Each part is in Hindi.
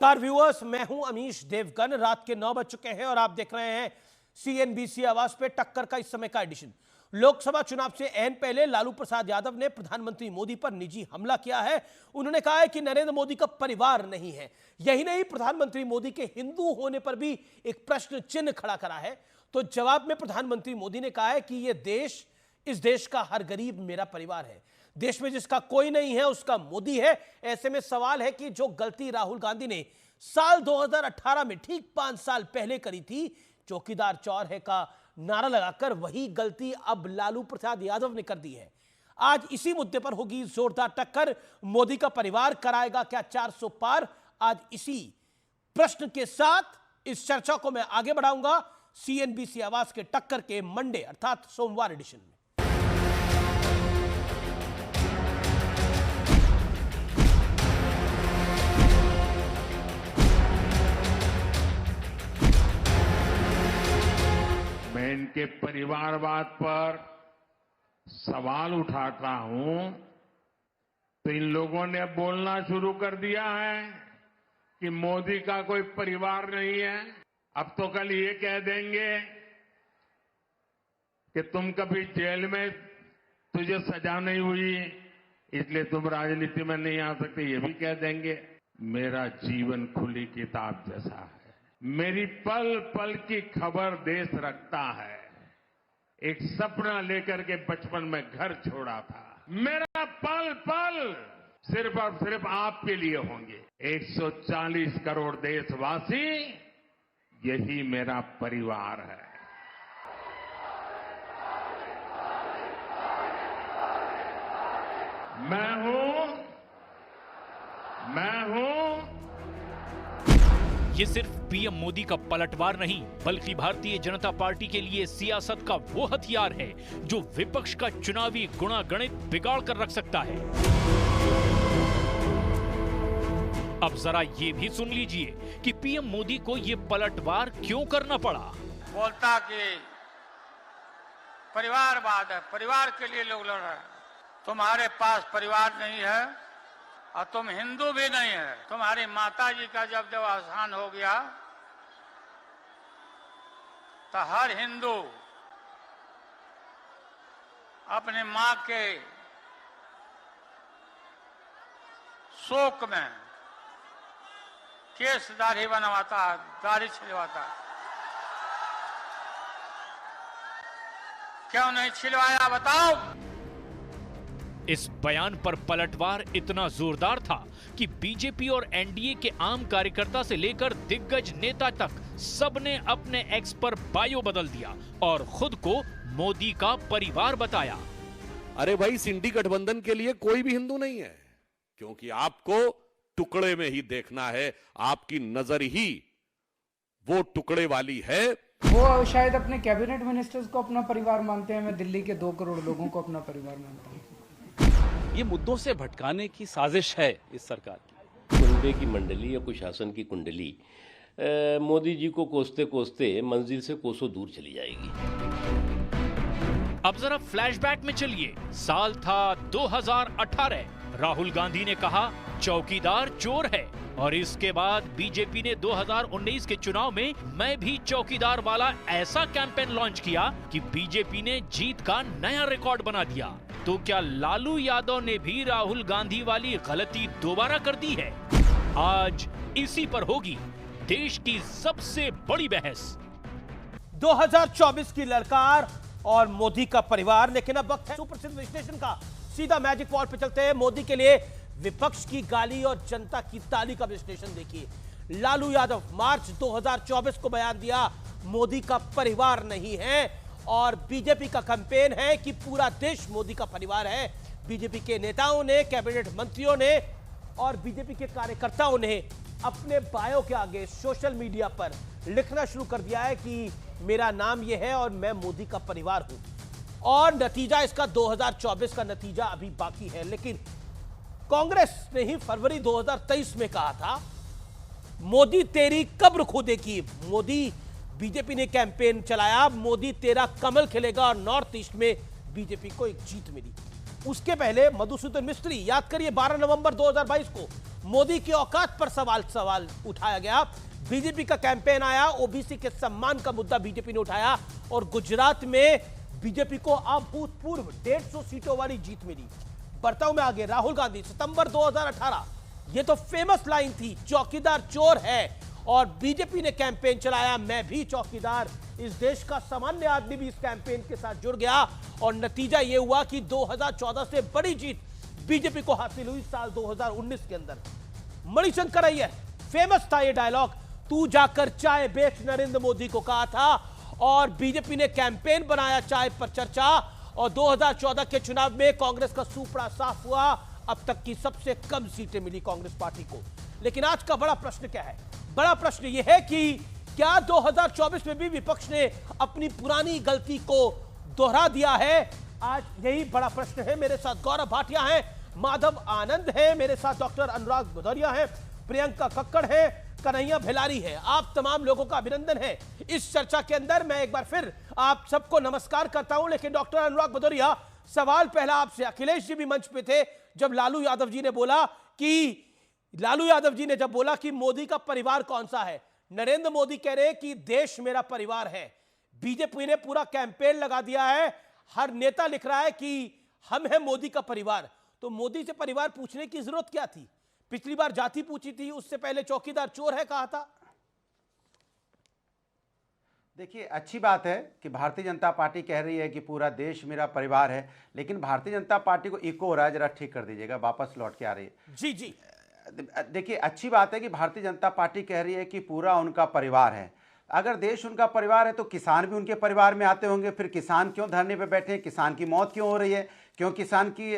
कार व्यूअर्स, मैं हूं अमीश देवगन। रात के 9 बज चुके हैं और आप देख रहे हैं सीएनबीसी आवाज पे टक्कर का इस समय का एडिशन। लोकसभा चुनाव से ऐन पहले लालू प्रसाद यादव ने प्रधानमंत्री मोदी पर निजी हमला किया है। उन्होंने कहा है कि नरेंद्र मोदी का परिवार नहीं है। यही नहीं, प्रधानमंत्री मोदी के हिंदू होने पर भी एक प्रश्न चिन्ह खड़ा करा है। तो जवाब में प्रधानमंत्री मोदी ने कहा है कि यह देश, इस देश का हर गरीब मेरा परिवार है। देश में जिसका कोई नहीं है उसका मोदी है। ऐसे में सवाल है कि जो गलती राहुल गांधी ने साल 2018 में ठीक 5 साल पहले करी थी, चौकीदार चोर है का नारा लगाकर, वही गलती अब लालू प्रसाद यादव ने कर दी है। आज इसी मुद्दे पर होगी जोरदार टक्कर। मोदी का परिवार कराएगा क्या 400 पार? आज इसी प्रश्न के साथ इस चर्चा को मैं आगे बढ़ाऊंगा सीएनबीसी आवाज के टक्कर के मंडे अर्थात सोमवार एडिशन में। मैं इनके परिवारवाद पर सवाल उठाता हूं तो इन लोगों ने बोलना शुरू कर दिया है कि मोदी का कोई परिवार नहीं है। अब तो कल ये कह देंगे कि तुम कभी जेल में, तुझे सजा नहीं हुई इसलिए तुम राजनीति में नहीं आ सकते, ये भी कह देंगे। मेरा जीवन खुली किताब जैसा है। मेरी पल पल की खबर देश रखता है। एक सपना लेकर के बचपन में घर छोड़ा था। मेरा पल पल सिर्फ और सिर्फ आपके लिए होंगे। 140 करोड़ देशवासी, यही मेरा परिवार है। मैं हूं ये सिर्फ पीएम मोदी का पलटवार नहीं, बल्कि भारतीय जनता पार्टी के लिए सियासत का वो हथियार है जो विपक्ष का चुनावी गुणागणित बिगाड़ कर रख सकता है। अब जरा ये भी सुन लीजिए कि पीएम मोदी को ये पलटवार क्यों करना पड़ा। बोलता कि परिवारवाद है, परिवार के लिए लोग लड़ रहे हैं। तुम्हारे पास परिवार नहीं है और तुम हिंदू भी नहीं है। तुम्हारी माता जी का जब देहावसान हो गया तो हर हिंदू अपने मां के शोक में केस दाढ़ी बनवाता है, दाढ़ी छिलवाता है। क्यों नहीं छिलवाया बताओ? इस बयान पर पलटवार इतना जोरदार था कि बीजेपी और एनडीए के आम कार्यकर्ता से लेकर दिग्गज नेता तक सबने अपने एक्स पर बायो बदल दिया और खुद को मोदी का परिवार बताया। अरे भाई, सिंडी गठबंधन के लिए कोई भी हिंदू नहीं है, क्योंकि आपको टुकड़े में ही देखना है। आपकी नजर ही वो टुकड़े वाली है। वो शायद अपने कैबिनेट मिनिस्टर्स को अपना परिवार मानते हैं। मैं दिल्ली के 2 करोड़ लोगों को अपना परिवार मानता हूँ। ये मुद्दों से भटकाने की साजिश है इस सरकार की। कुंडे की मंडली या कुशासन की कुंडली मोदी जी को कोसते कोसते मंजिल से कोसों दूर चली जाएगी। अब जरा फ्लैशबैक में चलिए। साल था 2018। राहुल गांधी ने कहा चौकीदार चोर है और इसके बाद बीजेपी ने 2019 के चुनाव में मैं भी चौकीदार वाला ऐसा कैंपेन लॉन्च किया कि बीजेपी ने जीत का नया रिकॉर्ड बना दिया। तो क्या लालू यादव ने भी राहुल गांधी वाली गलती दोबारा कर दी है? आज इसी पर होगी देश की सबसे बड़ी बहस। 2024 की ललकार और मोदी का परिवार। लेकिन अब वक्त है सुप्रसिद्ध विश्लेषण का। सीधा मैजिक वॉल पे चलते हैं। मोदी के लिए विपक्ष की गाली और जनता की ताली का विश्लेषण देखिए। लालू यादव मार्च 2024 को बयान दिया, मोदी का परिवार नहीं है। और बीजेपी का कैंपेन है कि पूरा देश मोदी का परिवार है। बीजेपी के नेताओं ने, कैबिनेट मंत्रियों ने और बीजेपी के कार्यकर्ताओं ने अपने बायो के आगे सोशल मीडिया पर लिखना शुरू कर दिया है कि मेरा नाम यह है और मैं मोदी का परिवार हूं। और नतीजा इसका 2024 का नतीजा अभी बाकी है। लेकिन कांग्रेस ने ही फरवरी 2023 में कहा था, मोदी तेरी कब्र खोदेगी। मोदी, बीजेपी ने कैंपेन चलाया, मोदी तेरा कमल खिलेगा और नॉर्थ ईस्ट में बीजेपी को एक जीत मिली। उसके पहले मधुसूदन मिस्त्री, याद करिए 12 नवंबर 2022 को मोदी की औकात पर सवाल उठाया गया। बीजेपी का कैंपेन आया, ओबीसी के सम्मान का मुद्दा बीजेपी ने उठाया और गुजरात में बीजेपी को अभूतपूर्व 150 सीटों वाली जीत मिली। बढ़ता हूं मैं आगे। राहुल गांधी, सितंबर 2018, ये तो फेमस लाइन थी, चौकीदार चोर है, और बीजेपी ने कैंपेन चलाया, मैं भी चौकीदार। इस देश का सामान्य आदमी भी इस कैंपेन के साथ जुड़ गया और नतीजा यह हुआ कि 2014 से बड़ी जीत बीजेपी को हासिल हुई साल 2019 के अंदर। मणिशंकर अय्यर, फेमस था ये डायलॉग, तू जाकर चाय बेच, नरेंद्र मोदी को कहा था, और बीजेपी ने कैंपेन बनाया चाय पर चर्चा, और 2014 के चुनाव में कांग्रेस का सूपड़ा साफ हुआ। अब तक की सबसे कम सीटें मिली कांग्रेस पार्टी को। लेकिन आज का बड़ा प्रश्न क्या है? बड़ा प्रश्न यह है कि क्या 2024 में भी विपक्ष ने अपनी पुरानी गलती को दोहरा दिया है? आज यही बड़ा प्रश्न है। मेरे साथ गौरव भाटिया हैं, माधव आनंद है, मेरे साथ डॉक्टर अनुराग भदौरिया है, प्रियंका कक्कड़ है, कन्हैया भिलारी है। आप तमाम लोगों का अभिनंदन है इस चर्चा के अंदर। मैं एक बार फिर आप सबको नमस्कार करता हूं। लेकिन डॉक्टर अनुराग भदौरिया, सवाल पहला आपसे। अखिलेश जी भी मंच पे थे जब लालू यादव जी ने बोला कि मोदी का परिवार कौन सा है। नरेंद्र मोदी कह रहे हैं कि देश मेरा परिवार है। बीजेपी ने पूरा कैंपेन लगा दिया है, हर नेता लिख रहा है कि हम हैं मोदी का परिवार। तो मोदी से परिवार पूछने की जरूरत क्या थी? पिछली बार जाति पूछी थी, उससे पहले चौकीदार चोर है कहा था। देखिए, अच्छी बात है कि भारतीय जनता पार्टी कह रही है कि पूरा देश मेरा परिवार है, लेकिन भारतीय जनता पार्टी को इको हो रहा है, जरा ठीक कर दीजिएगा, वापस लौट के आ रही है। जी जी, देखिए, अच्छी बात है कि भारतीय जनता पार्टी कह रही है कि पूरा उनका परिवार है। अगर देश उनका परिवार है तो किसान भी उनके परिवार में आते होंगे, फिर किसान क्यों धरने पे बैठे हैं, किसान की मौत क्यों हो रही है, क्यों किसान की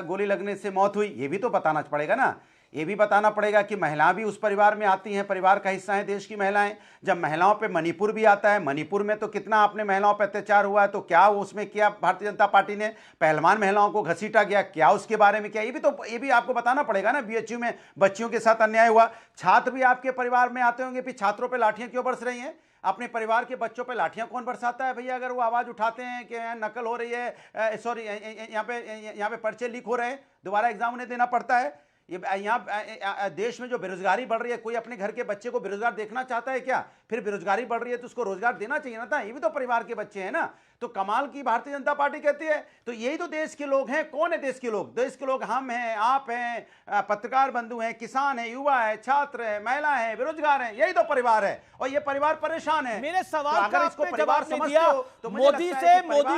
गोली लगने से मौत हुई, ये भी तो बताना पड़ेगा ना। ये भी बताना पड़ेगा कि महिलाएं भी उस परिवार में आती हैं, परिवार का हिस्सा है देश की महिलाएं। जब महिलाओं पे मणिपुर भी आता है, मणिपुर में तो कितना आपने महिलाओं पे अत्याचार हुआ है, तो क्या उसमें किया भारतीय जनता पार्टी ने? पहलवान महिलाओं को घसीटा गया, क्या उसके बारे में किया? ये भी आपको बताना पड़ेगा ना। बीएचयू में बच्चियों के साथ अन्याय हुआ, छात्र भी आपके परिवार में आते होंगे, फिर छात्रों पर लाठियां क्यों बरस रही हैं? अपने परिवार के बच्चों पे लाठियां कौन बरसाता है भैया? अगर वो आवाज उठाते हैं कि नकल हो रही है, सॉरी यहाँ पे पर्चे लीक हो रहे हैं, दोबारा एग्जाम उन्हें देना पड़ता है। ये यहाँ देश में जो बेरोजगारी बढ़ रही है, कोई अपने घर के बच्चे को बेरोजगार देखना चाहता है क्या? फिर बेरोजगारी बढ़ रही है तो उसको रोजगार देना चाहिए ना था। ये भी तो परिवार के बच्चे हैं ना। तो कमाल की भारतीय जनता पार्टी कहती है। तो यही तो देश के लोग हैं। कौन है देश के लोग? देश के लोग हम हैं, आप हैं, पत्रकार बंधु हैं, किसान हैं, युवा है, छात्र है, महिला है, बेरोजगार है। यही तो परिवार है, और ये परिवार परेशान है। मेरे सवाल का आपने जवाब नहीं दिया। मोदी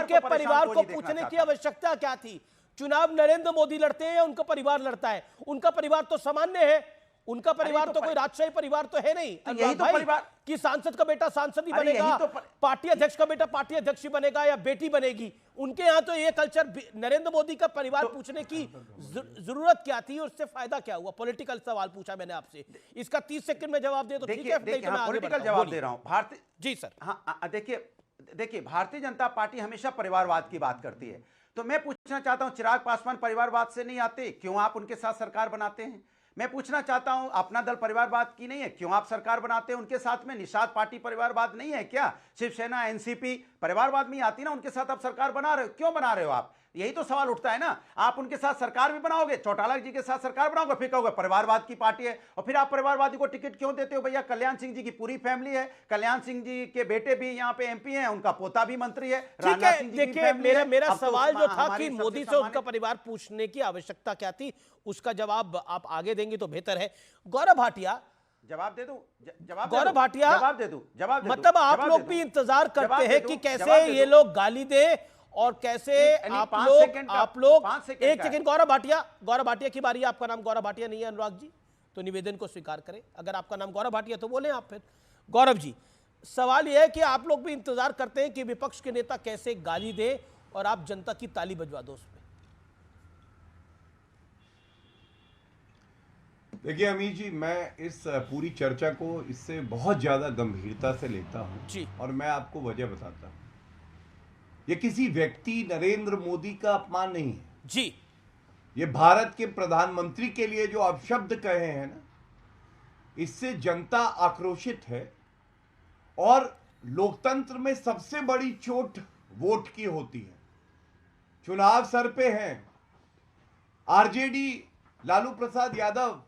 के परिवार को पूछने की आवश्यकता क्या थी? चुनाव नरेंद्र मोदी लड़ते हैं या उनका परिवार लड़ता है? उनका परिवार तो सामान्य है, उनका परिवार तो कोई राजशाही परिवार तो है नहीं। यही तो परिवार कि सांसद का बेटा सांसद ही बनेगा, पार्टी अध्यक्ष का बेटा पार्टी अध्यक्ष ही बनेगा या बेटी बनेगी। उनके यहाँ तो ये कल्चर। नरेंद्र मोदी का परिवार पूछने की जरूरत क्या थी और उससे फायदा क्या हुआ? पॉलिटिकल सवाल पूछा मैंने आपसे, इसका 30 सेकंड में जवाब दे दो। ठीक है, पॉलिटिकल जवाब दे रहा हूं। भारतीय जी सर। हाँ, देखिए भारतीय जनता पार्टी हमेशा परिवारवाद की बात करती है। तो मैं पूछना चाहता हूं, चिराग पासवान परिवारवाद से नहीं आते, क्यों आप उनके साथ सरकार बनाते हैं? मैं पूछना चाहता हूं, अपना दल परिवारवाद की नहीं है, क्यों आप सरकार बनाते हैं उनके साथ में? निषाद पार्टी परिवारवाद नहीं है क्या? शिवसेना, एनसीपी परिवारवाद में आती ना, उनके साथ आप सरकार बना रहे हो, क्यों बना रहे हो आप? यही तो सवाल उठता है ना। आप उनके साथ सरकार भी बनाओगे, चौटाला जी के साथ सरकार बनाओगे, फिर कहोगे परिवारवाद की पार्टी है, और फिर आप परिवारवादी को टिकट क्यों देते हो? भैया, कल्याण सिंह जी की पूरी फैमिली है, कल्याण सिंह जी के बेटे भी यहाँ पे एमपी हैं, उनका पोता भी मंत्री है, राजनाथ सिंह जी की फैमिली है। मेरा सवाल जो था कि मोदी से उनका परिवार पूछने की आवश्यकता क्या थी, उसका जवाब आप आगे देंगे तो बेहतर है। गौरव भाटिया, जवाब दे दूं? गौरव भाटिया, जवाब दे दूं? मतलब आप लोग भी इंतजार करते हैं कि कैसे ये लोग गाली दे और कैसे आप लोग एक सेकंड। गौरव भाटिया की बारी। आपका नाम गौरव भाटिया नहीं है अनुराग जी, तो निवेदन को स्वीकार करें। अगर आपका नाम गौरव भाटिया तो बोले आप। फिर गौरव जी, सवाल यह है कि आप लोग भी इंतजार करते हैं कि विपक्ष के नेता कैसे गाली दे और आप जनता की ताली बजवा दो उसमें। देखिए अमीर जी, मैं इस पूरी चर्चा को इससे बहुत ज्यादा गंभीरता से लेता हूं जी, और मैं आपको वजह बताता हूं। ये किसी व्यक्ति नरेंद्र मोदी का अपमान नहीं है जी, ये भारत के प्रधानमंत्री के लिए जो अपशब्द कहे हैं ना, इससे जनता आक्रोशित है। और लोकतंत्र में सबसे बड़ी चोट वोट की होती है। चुनाव सर पे हैं, आरजेडी, लालू प्रसाद यादव,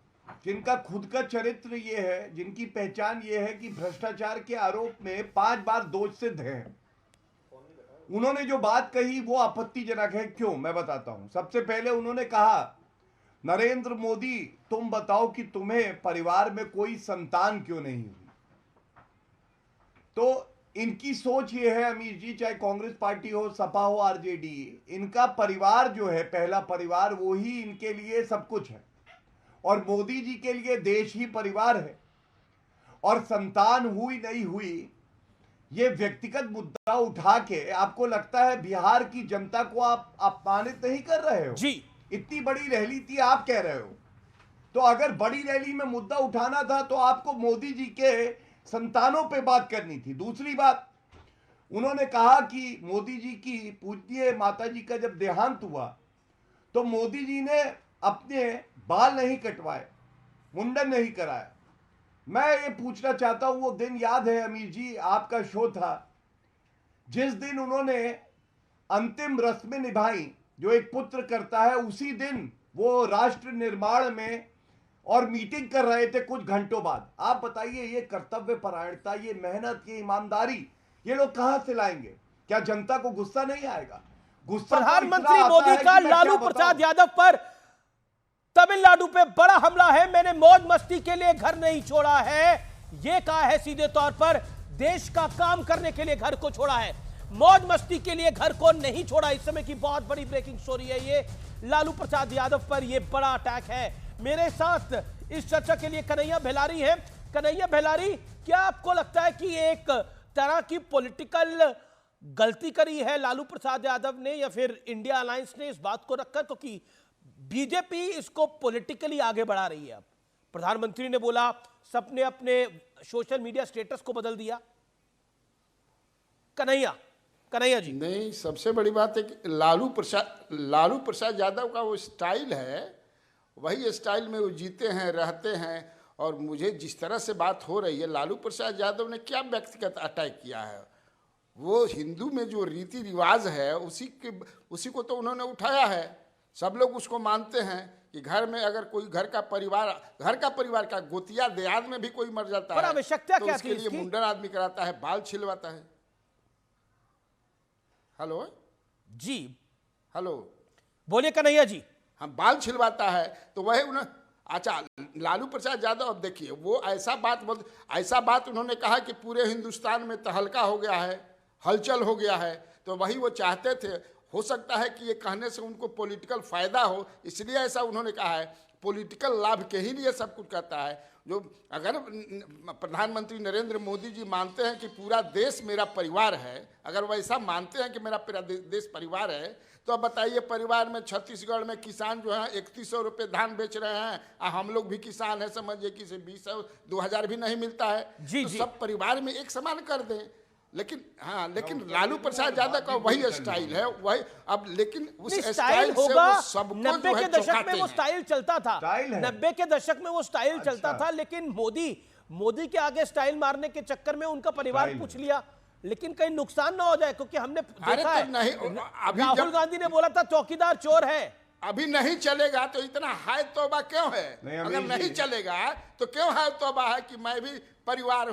जिनका खुद का चरित्र ये है, जिनकी पहचान ये है कि भ्रष्टाचार के आरोप में 5 बार दोषसिद्ध हैं, उन्होंने जो बात कही वो आपत्तिजनक है। क्यों, मैं बताता हूं। सबसे पहले उन्होंने कहा, नरेंद्र मोदी तुम बताओ कि तुम्हें परिवार में कोई संतान क्यों नहीं हुई। तो इनकी सोच ये है अमीर जी, चाहे कांग्रेस पार्टी हो, सपा हो, आरजेडी, इनका परिवार जो है, पहला परिवार, वो ही इनके लिए सब कुछ है। और मोदी जी के लिए देश ही परिवार है। और संतान हुई नहीं हुई, ये व्यक्तिगत मुद्दा उठा के आपको लगता है बिहार की जनता को आप अपमानित नहीं कर रहे हो जी। इतनी बड़ी रैली थी, आप कह रहे हो। तो अगर बड़ी रैली में मुद्दा उठाना था तो आपको मोदी जी के संतानों पे बात करनी थी। दूसरी बात, उन्होंने कहा कि मोदी जी की पूज्य माता जी का जब देहांत हुआ तो मोदी जी ने अपने बाल नहीं कटवाए, मुंडन नहीं कराया। मैं ये पूछना चाहता हूं, वो दिन याद है अमीर जी, आपका शो था जिस दिन उन्होंने अंतिम रस्में निभाई जो एक पुत्र करता है, उसी दिन वो राष्ट्र निर्माण में और मीटिंग कर रहे थे कुछ घंटों बाद। आप बताइए, ये कर्तव्य परायणता, ये मेहनत, ये ईमानदारी, ये लोग कहां से लाएंगे? क्या जनता को गुस्सा नहीं आएगा? गुस्सा प्रधानमंत्री मोदी का लालू प्रसाद यादव पर तमिलनाडु पे बड़ा हमला है। मैंने मौज मस्ती के लिए घर नहीं छोड़ा है, यह कहा है सीधे तौर पर। देश का काम करने के लिए घर को छोड़ा है, मौज मस्ती के लिए घर को नहीं छोड़ा। इस समय की बहुत बड़ी ब्रेकिंग स्टोरी है ये। लालू प्रसाद यादव पर यह बड़ा अटैक है। मेरे साथ इस चर्चा के लिए कन्हैया बेलारी हैं। कन्हैया बेलारी, क्या आपको लगता है कि एक तरह की पॉलिटिकल गलती करी है लालू प्रसाद यादव ने, या फिर इंडिया अलायंस ने इस बात को रखकर, क्योंकि बीजेपी इसको पॉलिटिकली आगे बढ़ा रही है? अब प्रधानमंत्री ने बोला, सबने अपने सोशल मीडिया स्टेटस को बदल दिया। कन्हैया जी। नहीं, सबसे बड़ी बात है कि लालू प्रसाद यादव का वो स्टाइल है, वही स्टाइल में वो जीते हैं, रहते हैं। और मुझे जिस तरह से बात हो रही है, लालू प्रसाद यादव ने क्या व्यक्तिगत अटैक किया है? वो हिंदू में जो रीति रिवाज है उसी को तो उन्होंने उठाया है। सब लोग उसको मानते हैं कि घर में अगर कोई घर का परिवार का गोतिया देहात में भी कोई मर जाता है तो उसके लिए मुंडन आदमी कराता है, बाल छिलवाता है। हेलो जी, हेलो, बोलिए कन्हैया जी। हम बाल छिलवाता है तो वही उन्हें, अच्छा, लालू प्रसाद यादव, अब देखिए वो ऐसा बात उन्होंने कहा कि पूरे हिंदुस्तान में तहलका हो गया है, हलचल हो गया है। तो वही वो चाहते थे, हो सकता है कि ये कहने से उनको पॉलिटिकल फायदा हो, इसलिए ऐसा उन्होंने कहा है। पॉलिटिकल लाभ के ही लिए सब कुछ कहता है। जो अगर प्रधानमंत्री नरेंद्र मोदी जी मानते हैं कि पूरा देश मेरा परिवार है, अगर वैसा मानते हैं कि मेरा पूरा देश परिवार है, तो अब बताइए, परिवार में छत्तीसगढ़ में किसान जो है 3100 रुपये धान बेच रहे हैं, और हम लोग भी किसान हैं, समझिए कि 20,000 भी नहीं मिलता है। तो सब परिवार में एक समान कर दें। लेकिन लालू प्रसाद यादव का वही स्टाइल है, वही। अब लेकिन उस स्टाइल होगा, 90 के दशक में वो स्टाइल चलता था, 90 के दशक में वो स्टाइल चलता था। लेकिन मोदी के आगे स्टाइल मारने के चक्कर में उनका परिवार पूछ लिया। लेकिन कहीं नुकसान ना हो जाए, क्योंकि हमने देखा है, राहुल गांधी ने बोला था चौकीदार चोर है। अभी नहीं चलेगा तो इतना हाय तौबा क्यों है? अगर नहीं चलेगा तो क्यों हाय तौबा है कि मैं भी परिवार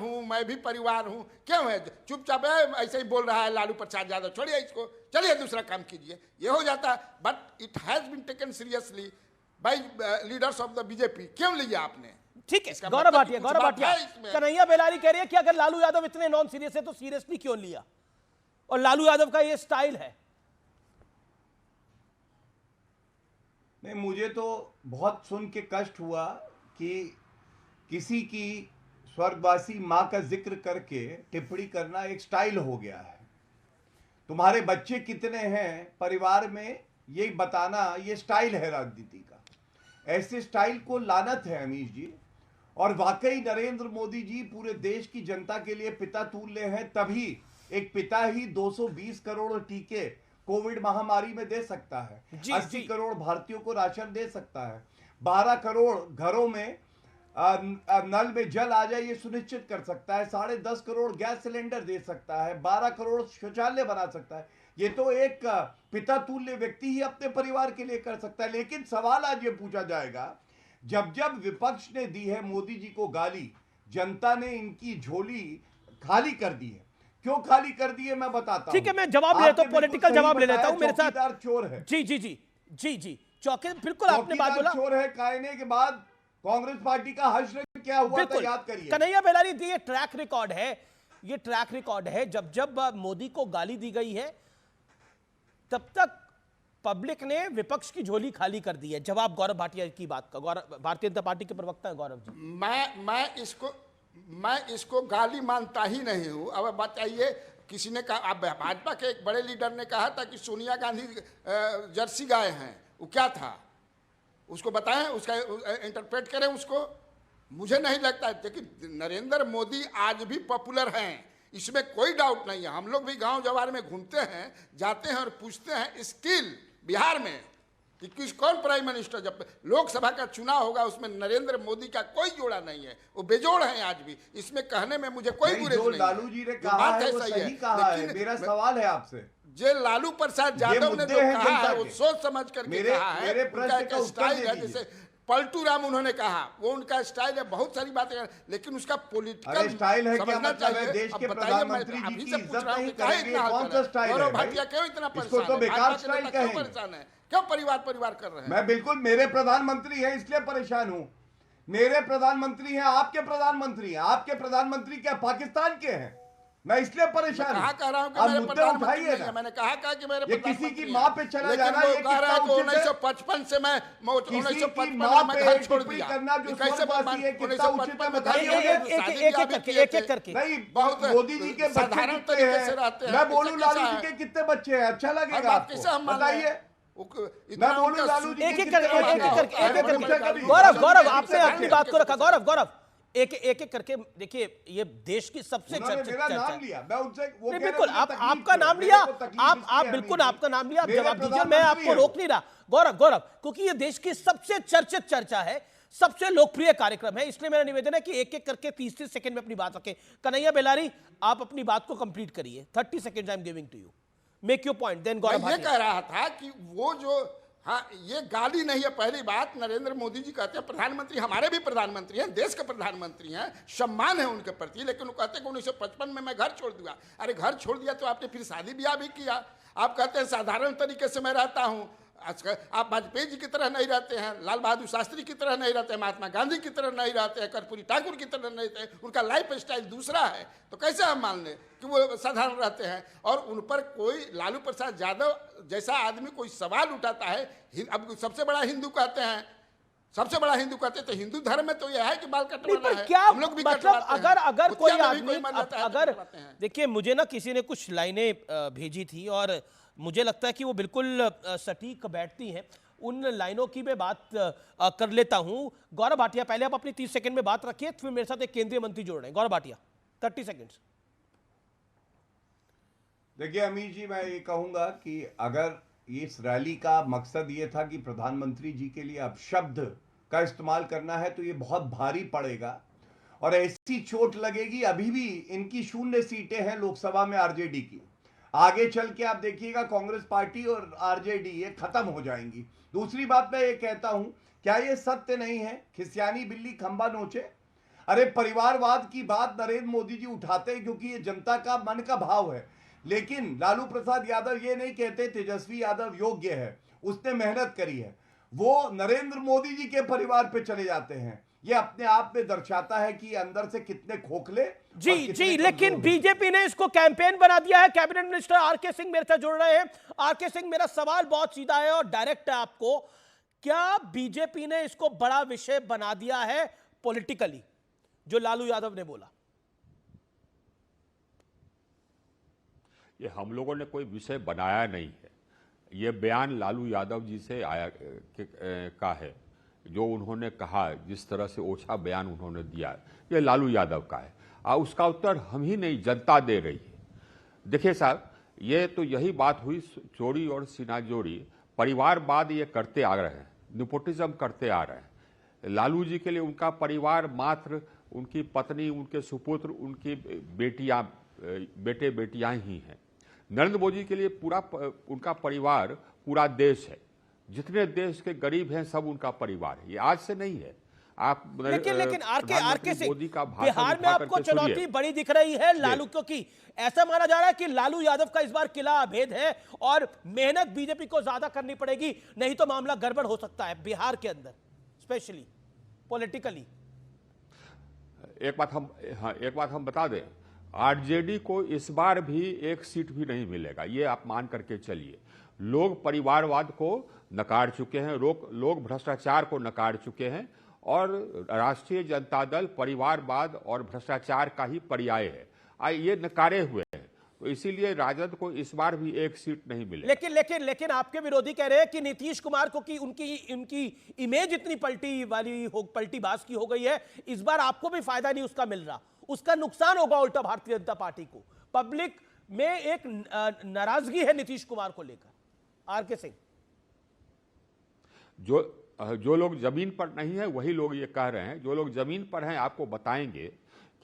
हूं, क्यों है? चुपचाप ऐसे ही बोल रहा है लालू प्रसाद यादव, छोड़िए इसको, चलिए दूसरा काम कीजिए, ये हो जाता। But it has been taken seriously by leaders of the BJP. क्यों लिया आपने? ठीक है, गौरव भाटिया, कन्हैया बेलारी कह रही है कि अगर लालू यादव इतने नॉन सीरियस है तो सीरियसली क्यों लिया? और लालू यादव का ये स्टाइल है। नहीं, मुझे तो बहुत सुन के कष्ट हुआ कि किसी की स्वर्गवासी मां का जिक्र करके टिप्पणी करना एक स्टाइल हो गया है। तुम्हारे बच्चे कितने हैं परिवार में, ये बताना ये स्टाइल है राजनीति का। ऐसे स्टाइल को लानत है अमीश जी। और वाकई नरेंद्र मोदी जी पूरे देश की जनता के लिए पिता तुल्य हैं, तभी एक पिता ही 220 करोड़ टीके कोविड महामारी में दे सकता है, 80 करोड़ भारतीयों को राशन दे सकता है, 12 करोड़ घरों में नल में जल आ जाए ये सुनिश्चित कर सकता है, 10.5 करोड़ गैस सिलेंडर दे सकता है, 12 करोड़ शौचालय बना सकता है। ये तो एक पिता तुल्य व्यक्ति ही अपने परिवार के लिए कर सकता है। लेकिन सवाल आज ये पूछा जाएगा, जब जब विपक्ष ने दी है मोदी जी को गाली, जनता ने इनकी झोली खाली कर दी है। क्यों खाली कर दी है मैं बताता हूं। ठीक है, मैं जवाब ले लेता हूं, पॉलिटिकल जवाब ले लेता हूं। मेरे साथ चौकीदार चोर है। जी जी जी जी जी चौके, बिल्कुल आपने बात बोला। चोर है कहने के बाद कांग्रेस पार्टी का हश्र क्या हुआ था याद करिए। कन्हैया बेलारी, ये ट्रैक रिकॉर्ड है, ये ट्रैक रिकॉर्ड है। जब जब मोदी को गाली दी गई है तब तक पब्लिक ने विपक्ष की झोली खाली कर दी है। जवाब गौरव भाटिया की बात का, गौरव भारतीय जनता पार्टी के प्रवक्ता है गौरव जी। मैं इसको गाली मानता ही नहीं हूं। अब बताइए, किसी ने कहा, अब भाजपा के एक बड़े लीडर ने कहा था कि सोनिया गांधी जर्सी गाय हैं, वो क्या था उसको बताएं, उसका इंटरप्रेट करें उसको। मुझे नहीं लगता है, लेकिन नरेंद्र मोदी आज भी पॉपुलर हैं, इसमें कोई डाउट नहीं है। हम लोग भी गांव जवार में घूमते हैं, जाते हैं और पूछते हैं स्टिल बिहार में कि कौन प्राइम मिनिस्टर, जब लोकसभा का चुनाव होगा उसमें नरेंद्र मोदी का कोई जोड़ा नहीं है, वो बेजोड़ हैं आज भी। इसमें कहने में मुझे कोई गुरेज नहीं है। लालू जी ने कहा है वो सही कहा है। मेरा सवाल है आपसे, जो लालू प्रसाद यादव ने जो कहा है वो सोच समझ करके कहा है। मेरे प्रश्न का उत्तर है, जैसे पलटू राम उन्होंने कहा, वो उनका स्टाइल है, बहुत सारी बातें, लेकिन उसका पॉलिटिकल स्टाइल है क्या मतलब है? देश के प्रधानमंत्री जी की इज्जत नहीं करेंगे, कौन सा स्टाइल है? भाटिया क्यों इतना इसको तो बेकार स्टाइल कहेंगे। परेशान है क्यों? परिवार कर रहे हैं। मैं बिल्कुल, मेरे प्रधानमंत्री हैं इसलिए परेशान हूं। मेरे प्रधानमंत्री हैं, आपके प्रधानमंत्री हैं। आपके प्रधानमंत्री क्या पाकिस्तान के हैं? मैं इसलिए परेशान हूं। कह रहा हूं कि मेरे प्रधानमंत्री नहीं है। मैंने कहा कि मेरे ये किसी की मां पे चला जाना, ये कह रहा है कि 1955 से मैं 1955 में घर छोड़ दिया करना जो स्वर्गवासी है कितना उचित है बताइए। एक एक करके नहीं, बहुत मोदी जी के साधारण तरीके से रहते हैं। मैं बोलूं लालू जी के कितने बच्चे हैं, अच्छा लगेगा आपको? बताइए। मैं बोलूं लालू जी एक एक करके गौरव आपने अपनी बात को रखा। गौरव एक एक करके देखिए, ये देश की सबसे चर्चित नाम लिया, मैं उनसे वो बिल्कुल आपका नाम लिया, आप बिल्कुल आपका नाम लिया, आप जवाब दीजिए, मैं आपको रोक नहीं रहा। गौरव क्योंकि ये देश की सबसे चर्चित चर्चा है, सबसे लोकप्रिय कार्यक्रम है, इसलिए मेरा निवेदन है कि एक एक करके 30 सेकंड में अपनी बात रखें। कन्हैया बेलारी, आप अपनी बात को कंप्लीट करिए। 30 second I am giving to you, make your point, then Gaurav. ये कह रहा था कि वो जो, हाँ, ये गाली नहीं है। पहली बात, नरेंद्र मोदी जी कहते हैं प्रधानमंत्री, हमारे भी प्रधानमंत्री हैं, देश के प्रधानमंत्री हैं, सम्मान है उनके प्रति, लेकिन वो कहते हैं कि 1955 में मैं घर छोड़ दूंगा। अरे घर छोड़ दिया तो आपने फिर शादी ब्याह भी किया। आप कहते हैं साधारण तरीके से मैं रहता हूं। आप वाजपेयी जी की तरह नहीं रहते हैं, लाल बहादुर शास्त्री की तरह नहीं रहते हैं, महात्मा गांधी की तरह नहीं रहते हैं, कर्पूरी ठाकुर की तरह नहीं रहते हैं। उनका लाइफ स्टाइल दूसरा है, तो कैसे हम मान लें कि वो साधारण रहते हैं? और उन पर कोई लालू प्रसाद यादव जैसा आदमी कोई सवाल उठाता है, अब सबसे बड़ा हिंदू कहते हैं, सबसे बड़ा हिंदू कहते हैं, तो हिंदू धर्म में तो यह है कि बाल कटवाना है। क्या हम लोग भी मतलब अगर कोई आदमी, अगर देखिए, मुझे ना किसी ने कुछ लाइनें भेजी थी और मुझे लगता है कि वो बिल्कुल सटीक बैठती हैं। उन लाइनों की मैं बात कर लेता हूं। गौरव भाटिया, पहले आप अपनी 30 सेकंड में बात रखिए, फिर मेरे साथ एक केंद्रीय मंत्री जोड़ रहे हैं। गौरव भाटिया, 30 सेकंड्स। देखिए अमीर जी, मैं ये कहूंगा कि अगर इस रैली का मकसद ये था कि प्रधानमंत्री जी के लिए अपशब्द का इस्तेमाल करना है, तो ये बहुत भारी पड़ेगा और ऐसी चोट लगेगी। अभी भी इनकी 0 सीटें हैं लोकसभा में आरजेडी की। आगे चल के आप देखिएगा कांग्रेस पार्टी और आरजेडी ये खत्म हो जाएंगी। दूसरी बात मैं ये कहता हूं, क्या ये सत्य नहीं है, खिसियानी बिल्ली खंबा नोचे? अरे परिवारवाद की बात नरेंद्र मोदी जी उठाते हैं क्योंकि ये जनता का मन का भाव है, लेकिन लालू प्रसाद यादव ये नहीं कहते तेजस्वी यादव योग्य है, उसने मेहनत करी है। वो नरेंद्र मोदी जी के परिवार पे चले जाते हैं। ये अपने आप में दर्शाता है कि अंदर से कितने खोखले जी, लेकिन बीजेपी ने इसको कैंपेन बना दिया है। कैबिनेट मिनिस्टर आरके सिंह मेरे साथ जुड़ रहे हैं। आरके सिंह, मेरा सवाल बहुत सीधा है और डायरेक्ट है आपको, क्या बीजेपी ने इसको बड़ा विषय बना दिया है पॉलिटिकली, जो लालू यादव ने बोला? ये हम लोगों ने कोई विषय बनाया नहीं है। ये बयान लालू यादव जी से आया का है, जो उन्होंने कहा, जिस तरह से ओछा बयान उन्होंने दिया, ये लालू यादव का है। उसका उत्तर हम ही नहीं, जनता दे रही है। देखिए साहब, ये तो यही बात हुई, चोरी और सिनाजोरी, परिवारवाद ये करते आ रहे हैं, निपोटिज्म करते आ रहे हैं। लालू जी के लिए उनका परिवार मात्र उनकी पत्नी, उनके सुपुत्र, उनकी बेटियां, बेटे बेटियां ही हैं। नरेंद्र मोदी के लिए उनका परिवार पूरा देश है। जितने देश के गरीब हैं सब उनका परिवार है। ये आज से नहीं है। आप लेकिन आरके सिंह, मोदी का बिहार में आपको चुनौती बड़ी दिख रही है लालू, क्योंकि ऐसा माना जा रहा है कि लालू यादव का इस बार किला अभेद है और मेहनत बीजेपी को ज्यादा करनी पड़ेगी, नहीं तो मामला गड़बड़ हो सकता है बिहार के अंदर, स्पेशली पॉलिटिकली। एक बात हम बता दें, आरजेडी को इस बार भी एक सीट भी नहीं मिलेगा, ये आप मान करके चलिए। लोग परिवारवाद को नकार चुके हैं, लोग भ्रष्टाचार को नकार चुके हैं और राष्ट्रीय जनता दल परिवारवाद और भ्रष्टाचार का ही पर्याय है, ये नकारे हुए हैं। तो इसीलिए राजद को इस बार भी एक सीट नहीं मिले। लेकिन आपके विरोधी कह रहे हैं कि नीतीश कुमार को कि उनकी इमेज इतनी पलटी बाज की हो गई है, इस बार आपको भी फायदा नहीं उसका मिल रहा, उसका नुकसान होगा उल्टा भारतीय जनता पार्टी को। पब्लिक में एक नाराजगी है नीतीश कुमार को लेकर। आरके सिंह, जो लोग जमीन पर नहीं है वही लोग ये कह रहे हैं। जो लोग जमीन पर हैं आपको बताएंगे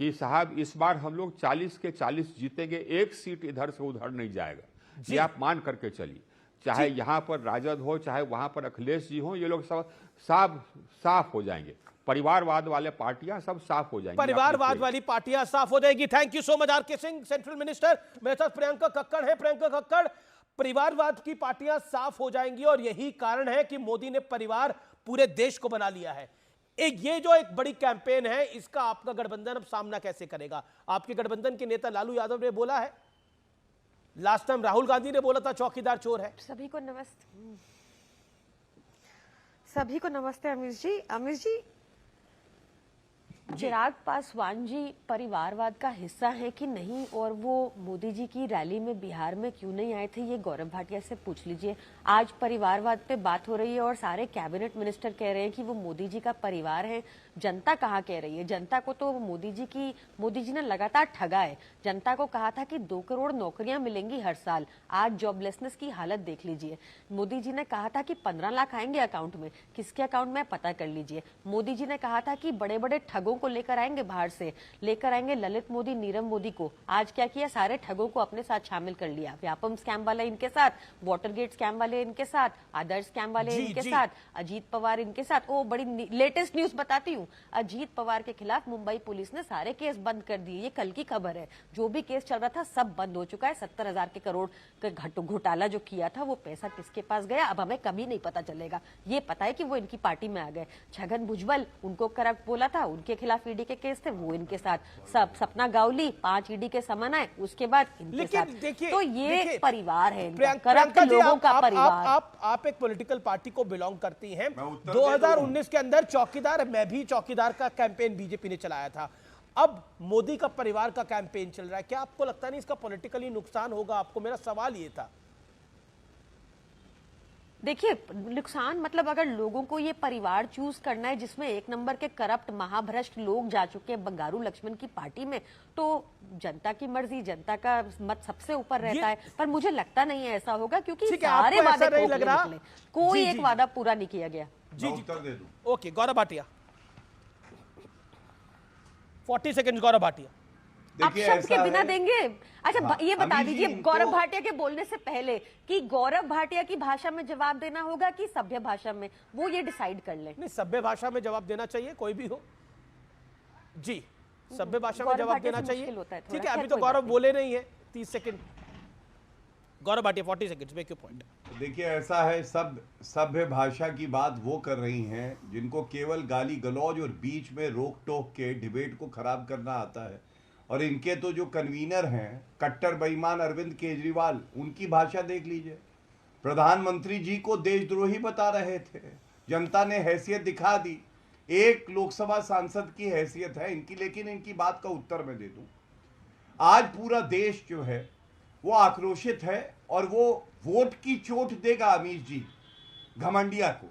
कि साहब इस बार हम लोग 40 के 40 जीतेंगे, एक सीट इधर से उधर नहीं जाएगा। ये आप मान करके चलिए, चाहे यहां पर राजद हो चाहे वहां पर अखिलेश जी हो, ये लोग सब साफ हो जाएंगे। परिवारवाद वाले पार्टियां सब साफ हो जाएंगी, परिवारवाद वाली पार्टियां साफ हो जाएगी। Thank you so much RK Singh, central minister. मेरे साथ प्रियंका कक्कड़ है। प्रियंका कक्कड़, परिवारवाद की पार्टियां साफ हो जाएंगी और यही कारण है कि मोदी ने परिवार पूरे देश को बना लिया है। ये जो एक बड़ी कैंपेन है, इसका आपका गठबंधन अब सामना कैसे करेगा? आपके गठबंधन के नेता लालू यादव ने बोला है, लास्ट टाइम राहुल गांधी ने बोला था चौकीदार चोर है। सभी को नमस्ते अमीश जी, चिराग पासवान जी परिवारवाद का हिस्सा है कि नहीं, और वो मोदी जी की रैली में बिहार में क्यों नहीं आए थे, ये गौरव भाटिया से पूछ लीजिए। आज परिवारवाद पे बात हो रही है और सारे कैबिनेट मिनिस्टर कह रहे हैं कि वो मोदी जी का परिवार है। जनता कहाँ कह रही है? जनता को तो मोदी जी ने लगातार ठगा है। जनता को कहा था कि 2 करोड़ नौकरियां मिलेंगी हर साल, आज जॉबलेसनेस की हालत देख लीजिए। मोदी जी ने कहा था कि 15 लाख आएंगे अकाउंट में, किसके अकाउंट में पता कर लीजिए। मोदी जी ने कहा था कि बड़े बड़े ठगों को लेकर आएंगे, बाहर से लेकर आएंगे ललित मोदी, नीरव मोदी को। आज क्या किया? सारे ठगों को अपने साथ शामिल कर लिया। व्यापम स्कैम वाले इनके साथ, वाटरगेट स्कैम वाले इनके साथ, आदर्श स्कैम वाले इनके साथ, अजीत पवार इनके साथ। ओ बड़ी लेटेस्ट न्यूज बताती हूँ, अजीत पवार के खिलाफ मुंबई पुलिस ने सारे केस बंद कर दिए। ये कल की खबर है। जो भी केस चल रहा था सब बंद हो चुका है। 70,000 के करोड़ का घोटाला जो किया था, वो पैसा किसके पास गया अब हमें कभी नहीं पता चलेगा। ये पता है कि वो इनकी पार्टी में आ गए। छगन भुजबल, उनको करप्ट बोला था, उनके खिलाफ ईडी के केस थे, वो इनके साथ। सब सपना गावली 5 ईडी के समन आए, उसके बाद इनके साथ। तो ये परिवार है, करप्ट लोगों का परिवार। आप एक पॉलिटिकल पार्टी को बिलोंग करती हैं। 2019 के अंदर चौकीदार, मैं भी चौकीदार का कैंपेन बीजेपी ने चलाया था। अब मोदी का परिवार का कैंपेन चल रहा है। क्या आपको लगता नहीं इसका पॉलिटिकली नुकसान होगा आपको? मेरा सवाल ये था। देखिए, नुकसान मतलब अगर लोगों को ये परिवार चूज करना है जिसमें 1 नंबर के करप्ट महाभ्रष्ट लोग जा चुके हैं बंगारू लक्ष्मण की पार्टी में, तो जनता की मर्जी, जनता का मत सबसे ऊपर रहता है। पर मुझे लगता नहीं है ऐसा होगा, क्योंकि सारे वादे नहीं लग रहा, कोई एक वादा पूरा नहीं किया गया। जी ओके, गौरव भाटिया 40 सेकंड। गौरव भाटिया आप शब्द के बिना देंगे? अच्छा ये बता दीजिए गौरव भाटिया के बोलने से पहले कि गौरव भाटिया की भाषा में जवाब देना होगा कि सभ्य भाषा में, वो ये डिसाइड कर ले। नहीं, सभ्य भाषा में जवाब देना चाहिए, कोई भी हो। जी, सभ्य भाषा में जवाब देना चाहिए। ठीक है, अभी तो गौरव बोले नहीं है। 30 second. Gaurav Bhatia 40 second, make your point. देखिए, ऐसा है, सब सभ्य भाषा की बात वो कर रही हैं जिनको केवल गाली गलौज और बीच में रोक टोक के डिबेट को खराब करना आता है। और इनके तो जो कन्वीनर हैं कट्टर बेईमान अरविंद केजरीवाल, उनकी भाषा देख लीजिए। प्रधानमंत्री जी को देशद्रोही बता रहे थे, जनता ने हैसियत दिखा दी। एक लोकसभा सांसद की हैसियत है इनकी, लेकिन इनकी बात का उत्तर मैं दे दूं। आज पूरा देश जो है वो आक्रोशित है और वो वोट की चोट देगा अमीश जी घमंडिया को।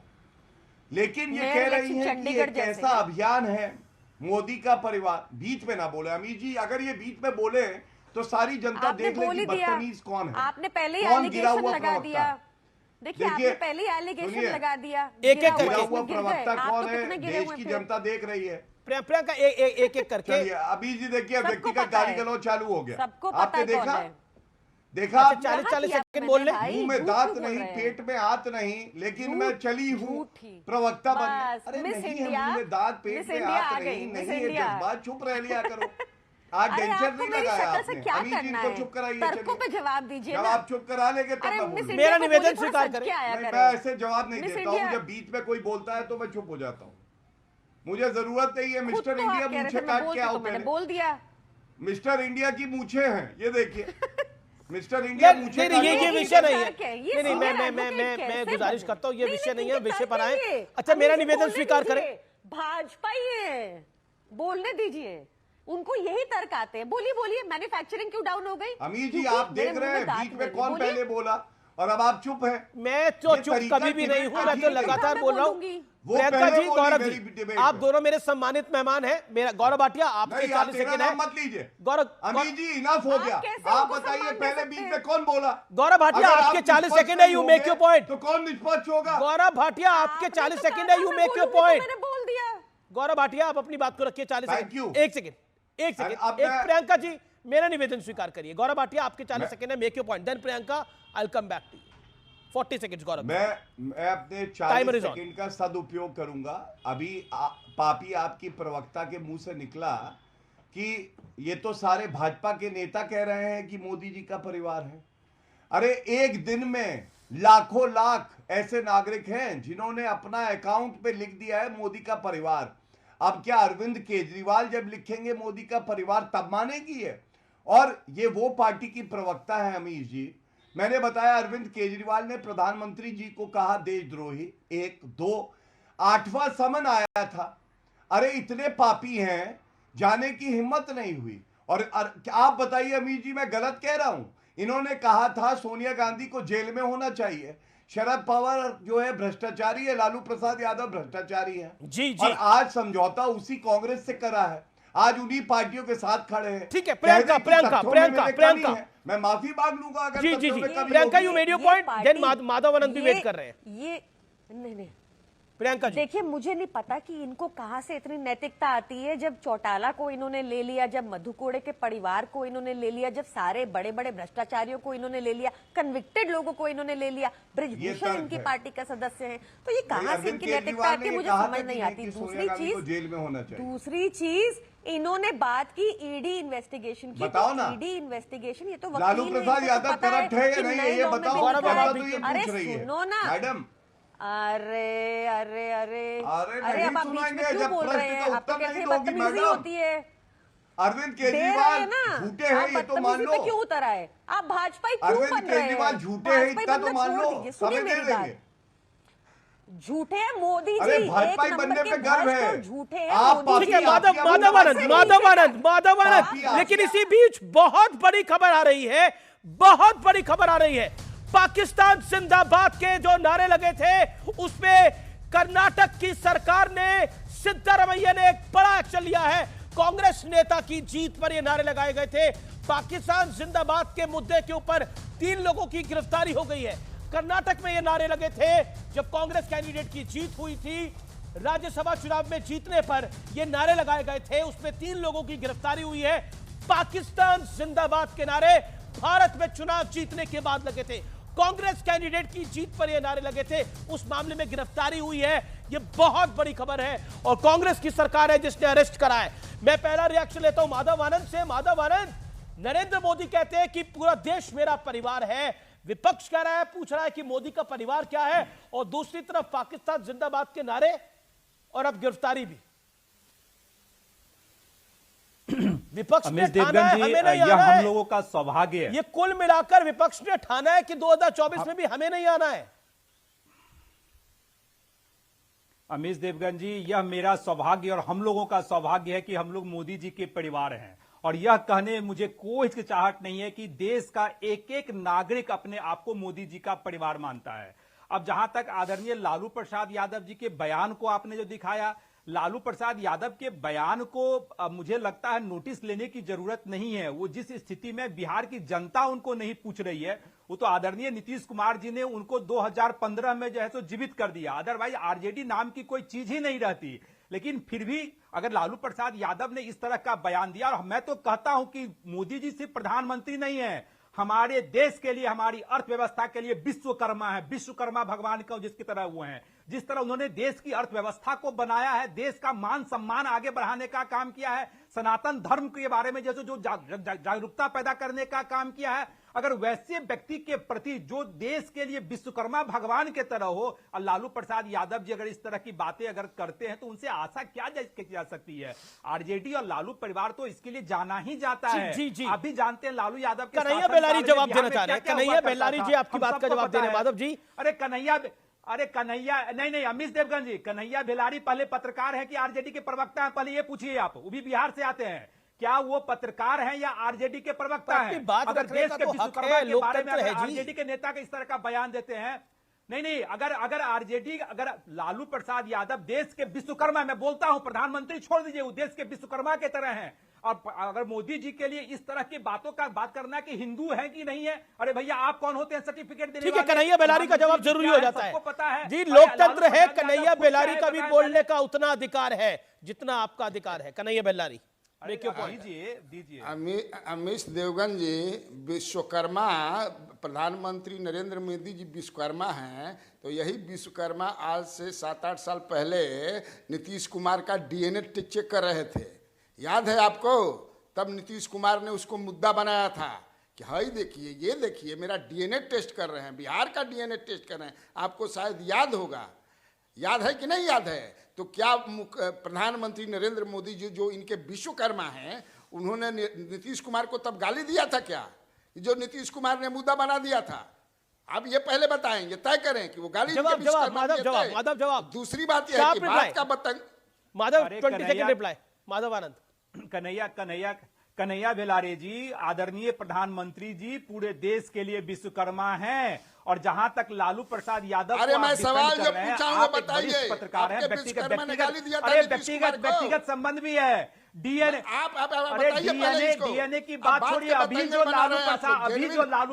लेकिन ये कह रही है कि एक ऐसा अभियान है मोदी का परिवार। बीच में ना बोले अमीश जी, अगर ये बीच में बोले तो सारी जनता देख लेगी बदतमीज कौन है। आपने पहले ही एलिगेशन लगा दिया। देखिए, आपने पहले ही एलिगेशन लगा दिया। एक एक गिरा हुआ प्रवक्ता कौन है, देश की जनता देख रही है। प्रियंका एक एक करके अभी जी देखिए, व्यक्तिगत गाली गलौज चालू हो गया। सबको पता है कौन है। देखा अच्छा, आपने? 40-40 सेकंड बोल ले। मुंह में दांत नहीं, पेट में हाथ नहीं, लेकिन मैं चली हूँ प्रवक्ता बनने। अरे नहीं है, मुंह में दांत, पेट में हाथ नहीं, नहीं है जज्बात, चुप रह लिया करो। आज डेंचर नहीं लगाया आपने। अमीर जी को चुप कराइए, तर्कों पे जवाब दीजिए। जब आप चुप करा लेंगे तब मैं बोलूंगा। मेरा निवेदन स्वीकार करें। मैं ऐसे जवाब नहीं देता हूँ, जब बीच में कोई बोलता है तो मैं चुप हो जाता हूँ। मुझे जरूरत नहीं है। मिस्टर इंडिया मूंछें काट के आओ। मैंने बोल दिया मिस्टर इंडिया की मूंछें हैं, ये देखिए। मिस्टर इंडिया मूंछें ये विषय नहीं है। नहीं, मैं गुजारिश करता हूँ, ये विषय नहीं है, विषय पर आए। अच्छा, मेरा निवेदन स्वीकार करें। भाजपा ही है, बोलने दीजिए, उनको यही तर्क आते हैं। बोलिए, मैन्युफैक्चरिंग क्यों डाउन हो गई? अमीर जी आप देख रहे हैं बीच में कौन पहले बोला और अब आप चुप हैं। मैं तो चुप कभी भी नहीं हूं, मैं तो लगातार बोल रहा हूं। प्रियंका जी, गौरव जी, आप दोनों मेरे सम्मानित मेहमान हैं। मेरा गौरव भाटिया, आपके 40 सेकंड है। मत लीजिए गौरव। अमीर जी इनफ हो गया। आप बताइए पहले बीच में कौन बोला? गौरव भाटिया, आपके 40 सेकंड है, यू मेक योर पॉइंट। तो कौन निष्पक्ष होगा? गौरव भाटिया, आपके 40 सेकंड है, यू मेक योर पॉइंट। मैंने बोल दिया। गौरव भाटिया, आप अपनी बात को रखिए 40 सेकंड। एक सेकंड। प्रियंका जी, मेरा निवेदन स्वीकार करिए। गौरव भाटिया, आपके 40 सेकंड है, make your point. Then Priyanka, I will come back to you. 40 seconds Gaurav. मैं अपने 40 सेकंड का सदुपयोग करूंगा। अभी पापी आपकी प्रवक्ता के मुंह से निकला कि ये तो सारे भाजपा के नेता कह रहे हैं कि मोदी जी का परिवार है। अरे एक दिन में लाखों लाख ऐसे नागरिक हैं जिन्होंने अपना अकाउंट पे लिख दिया है मोदी का परिवार। अब क्या अरविंद केजरीवाल जब लिखेंगे मोदी का परिवार तब मानेगी है? और ये वो पार्टी की प्रवक्ता है अमीर जी। मैंने बताया अरविंद केजरीवाल ने प्रधानमंत्री जी को कहा देशद्रोही। 1 2 8वां समन आया था। अरे इतने पापी हैं, जाने की हिम्मत नहीं हुई। और आप बताइए अमीर जी, मैं गलत कह रहा हूं? इन्होंने कहा था सोनिया गांधी को जेल में होना चाहिए। शरद पवार जो है भ्रष्टाचारी है, लालू प्रसाद यादव भ्रष्टाचारी है। जी। और आज समझौता उसी कांग्रेस से करा है, आज उन्हीं पार्टियों के साथ खड़े हैं। ठीक है, प्रियंका मैं माफी मांग लूंगा अगर जी। Priyanka, you made your point. Then Madhav Anand भी वेट कर रहे हैं। ये नहीं प्रियंका जी, देखिए, मुझे नहीं पता कि इनको कहां से इतनी नैतिकता आती है। जब चौटाला को इन्होंने ले लिया, जब मधु कोड़े के परिवार को इन्होंने ले लिया, जब सारे बड़े बड़े भ्रष्टाचारियों को इन्होंने ले लिया, कन्विक्टेड लोगों को इन्होंने ले लिया, ब्रिजभूषण इनकी पार्टी का सदस्य है, तो ये कहां से इनकी नैतिकता आती है, मुझे समझ नहीं आती। दूसरी चीज इन्होंने बात की ईडी इन्वेस्टिगेशन की। बताओ ना, ईडी इन्वेस्टिगेशन, ये तो लालू प्रसाद यादव करप्ट है या नहीं है ये बताओ। अरे सुनो ना मैडम, अरे नहीं अब आप बीच में क्यों बोल रहे हैं? आप तो कैसे बदतमीजी होती है? अरविंद केजरीवाल झूठे हैं ये तो मान लो। क्यों उतर आए आप? भाजपा क्यों बन रहे हैं? अरविंद केजरीवाल झूठे हैं इतना तो मान लो, सुनिए मेरी बात। झूठे हैं मोदी जी, अरे भाजपा बनने पे गर्व है। झूठे हैं आप माधव आनंद। लेकिन इसी बीच बहुत बड़ी खबर आ रही है। पाकिस्तान जिंदाबाद के जो नारे लगे थे उसमें कर्नाटक की सरकार ने, सिद्धरामैया ने एक बड़ा एक्शन लिया है। कांग्रेस नेता की जीत पर ये नारे लगाए गए थे। पाकिस्तान जिंदाबाद के मुद्दे के ऊपर 3 लोगों की गिरफ्तारी हो गई है। कर्नाटक में ये नारे लगे थे जब कांग्रेस कैंडिडेट की जीत हुई थी। राज्यसभा चुनाव में जीतने पर ये नारे लगाए गए थे, उसमें 3 लोगों की गिरफ्तारी हुई है। पाकिस्तान जिंदाबाद के नारे भारत में चुनाव जीतने के बाद लगे थे। कांग्रेस कैंडिडेट की जीत पर यह नारे लगे थे, उस मामले में गिरफ्तारी हुई है। यह बहुत बड़ी खबर है और कांग्रेस की सरकार है जिसने अरेस्ट करा है। मैं पहला रिएक्शन लेता हूं माधव आनंद से। माधव आनंद, नरेंद्र मोदी कहते हैं कि पूरा देश मेरा परिवार है, विपक्ष कह रहा है, पूछ रहा है कि मोदी का परिवार क्या है, और दूसरी तरफ पाकिस्तान जिंदाबाद के नारे और अब गिरफ्तारी भी। विपक्ष ने ठाना है हमें नहीं आना है। हम लोगों का सौभाग्य है। ये कुल मिलाकर विपक्ष ने ठाना है कि 2024 में भी हमें नहीं आना है। अमीश देवगन जी, यह मेरा सौभाग्य और हम लोगों का सौभाग्य है कि हम लोग मोदी जी के परिवार हैं। और यह कहने मुझे कोई हिचकिचाहट नहीं है कि देश का एक एक नागरिक अपने आप को मोदी जी का परिवार मानता है। अब जहां तक आदरणीय लालू प्रसाद यादव जी के बयान को आपने जो दिखाया, लालू प्रसाद यादव के बयान को मुझे लगता है नोटिस लेने की जरूरत नहीं है। वो जिस स्थिति में बिहार की जनता उनको नहीं पूछ रही है, वो तो आदरणीय नीतीश कुमार जी ने उनको 2015 में जो है तो जीवित कर दिया। अदरवाइज आरजेडी नाम की कोई चीज ही नहीं रहती। लेकिन फिर भी अगर लालू प्रसाद यादव ने इस तरह का बयान दिया, और मैं तो कहता हूं कि मोदी जी सिर्फ प्रधानमंत्री नहीं है, हमारे देश के लिए, हमारी अर्थव्यवस्था के लिए विश्वकर्मा है, विश्वकर्मा भगवान का जिसकी तरह हुए हैं। जिस तरह उन्होंने देश की अर्थव्यवस्था को बनाया है, देश का मान सम्मान आगे बढ़ाने का काम किया है, सनातन धर्म के बारे में जैसे जो जागरूकता पैदा करने का काम किया है, अगर वैसे व्यक्ति के प्रति जो देश के लिए विश्वकर्मा भगवान के तरह हो, और लालू प्रसाद यादव जी अगर इस तरह की बातें अगर करते हैं तो उनसे आशा क्या की जा सकती है। आरजेडी और लालू परिवार तो इसके लिए जाना ही जाता है। जी, जी। आप भी जानते हैं लालू यादव के कन्हैया बेलारी जवाब देना चाह रहे हैं। कन्हैया बेलारी जी आपकी बात का जवाब दे रहे हैं माधव जी। अरे कन्हैया नहीं, अमीश देवगन जी, कन्हैया बेलारी पहले पत्रकार है कि आरजेडी के प्रवक्ता है, पहले ये पूछिए आप, वो भी बिहार से आते हैं, क्या वो पत्रकार हैं या आरजेडी के प्रवक्ता हैं? अगर देश के विश्वकर्मा के बारे में आरजेडी के नेता के इस तरह का बयान देते हैं, नहीं, अगर आरजेडी, अगर लालू प्रसाद यादव देश के विश्वकर्मा, मैं बोलता हूं प्रधानमंत्री छोड़ दीजिए, वो देश के विश्वकर्मा के तरह हैं, और अगर मोदी जी के लिए इस तरह की बातों का बात करना कि हिंदू है कि नहीं है, अरे भैया आप कौन होते हैं सर्टिफिकेट देने वाले? ठीक है, कन्हैया बेलारी का जवाब जरूरी हो जाता है। सबको पता है जी, लोकतंत्र है, कन्हैया बेलारी का भी बोलने का उतना अधिकार है जितना आपका अधिकार है। कन्हैया बेलारी दीजिए। अमीश देवगन जी, विश्वकर्मा, प्रधानमंत्री नरेंद्र मोदी जी विश्वकर्मा हैं, तो यही विश्वकर्मा आज से 7-8 साल पहले नीतीश कुमार का डीएनए चेक कर रहे थे, याद है आपको? तब नीतीश कुमार ने उसको मुद्दा बनाया था कि हाई देखिए, ये देखिए मेरा डीएनए टेस्ट कर रहे हैं, बिहार का डीएनए टेस्ट कर रहे हैं। आपको शायद याद होगा, याद है कि नहीं याद है? तो क्या प्रधानमंत्री नरेंद्र मोदी जी जो इनके विश्वकर्मा हैं, उन्होंने नीतीश कुमार को तब गाली दिया था क्या? जो नीतीश कुमार ने मुद्दा बना दिया था, आप ये पहले बताएं, ये तय करें कि वो गाली माधव जवाब। दूसरी बात यह है कि बात का बतंग माधव 20 सेकंड रिप्लाई। माधव आनंद। कन्हैया बेलारी जी, आदरणीय प्रधानमंत्री जी पूरे देश के लिए विश्वकर्मा हैं, और जहां तक लालू प्रसाद यादव, अरे मैं सवाल जो पूछा हूं वो बताइए। पत्रकार हैं, व्यक्तिगत संबंध भी है, डीएनए, अरे डीएनए की बात छोड़िए, अभी जो लालू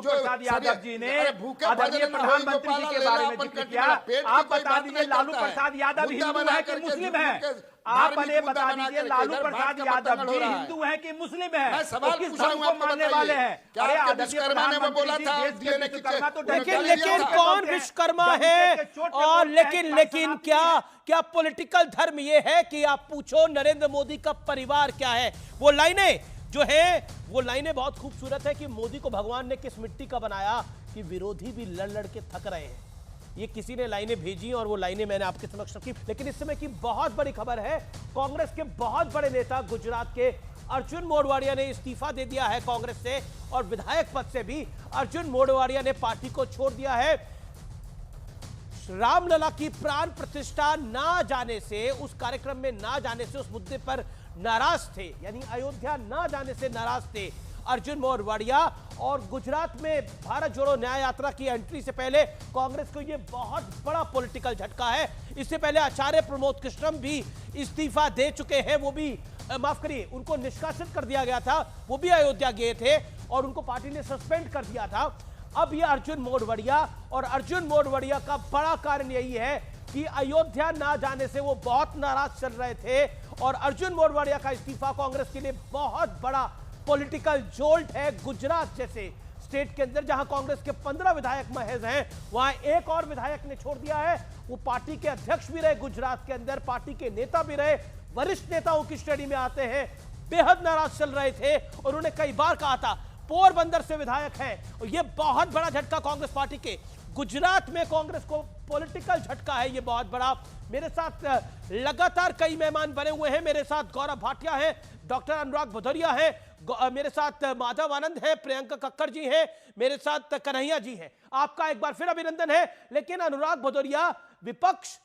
प्रसाद यादव जी ने आदरणीय प्रधानमंत्री जी के बारे में जिक्र किया, आप बता दीजिए लालू प्रसाद यादव हिंदू है कि मुस्लिम है? आप पहले बता दीजिए लालू प्रसाद यादव जी हिंदू हैं कि मुस्लिम हैं? किस धर्म को मानने वाले हैं? अरे आदरणीय प्रधानमंत्री जी देश के विश्वकर्मा तो लेकिन कौन विश्वकर्मा है? और लेकिन क्या पॉलिटिकल धर्म ये है कि आप पूछो नरेंद्र मोदी का परिवार क्या है? वो लाइनें जो है, वो लाइनें बहुत खूबसूरत है कि मोदी को भगवान ने किस मिट्टी का बनाया कि विरोधी भी लड़ के थक रहे हैं। ये किसी ने लाइनें भेजी और वो लाइनें मैंने आपके समक्ष रखी। लेकिन इस समय की बहुत बड़ी खबर है, कांग्रेस के बहुत बड़े नेता गुजरात के अर्जुन मोढवाडिया ने इस्तीफा दे दिया है कांग्रेस से, और विधायक पद से भी अर्जुन मोढवाडिया ने पार्टी को छोड़ दिया है। रामलला की प्राण प्रतिष्ठा ना जाने से, उस कार्यक्रम में ना जाने से, उस मुद्दे पर नाराज थे, यानी अयोध्या ना जाने से नाराज थे अर्जुन मोढवाडिया। और गुजरात में भारत जोड़ो न्याय यात्रा की एंट्री से पहले कांग्रेस को यह बहुत बड़ा पॉलिटिकल झटका है। इससे पहले आचार्य प्रमोद कृष्णम भी इस्तीफा दे चुके हैं, वो भी माफ करिए, उनको निष्कासित कर दिया गया था, वो भी अयोध्या गए थे और उनको पार्टी ने सस्पेंड कर दिया था। अब ये अर्जुन मोढवाडिया, और अर्जुन मोढवाडिया का बड़ा कारण यही है कि अयोध्या ना जाने से वो बहुत नाराज चल रहे थे, और अर्जुन मोढवाडिया का इस्तीफा कांग्रेस के लिए बहुत बड़ा पॉलिटिकल जोल्ट है। गुजरात जैसे स्टेट के अंदर जहां कांग्रेस के 15 विधायक महज हैं, वहां एक और विधायक ने छोड़ दिया है। वो पार्टी के अध्यक्ष भी रहे गुजरात के अंदर, पार्टी के नेता भी रहे, वरिष्ठ नेताओं की श्रेणी में आते हैं, बेहद नाराज चल रहे थे। और उन्होंने कई बार कहा था, पोरबंदर से विधायक हैं, और ये बहुत बड़ा झटका कांग्रेस पार्टी के। गुजरात में कांग्रेस को पॉलिटिकल झटका है ये बहुत बड़ा। मेरे साथ लगातार कई मेहमान बने हुए हैं। मेरे साथ गौरव भाटिया हैं, डॉक्टर अनुराग भदौरिया हैं, मेरे साथ माधव आनंद हैं, प्रियंका कक्कड़ जी हैं, मेरे साथ कन्हैया जी हैं। आपका एक बार फिर अभिनंदन है। लेकिन अनुराग भदौरिया, विपक्ष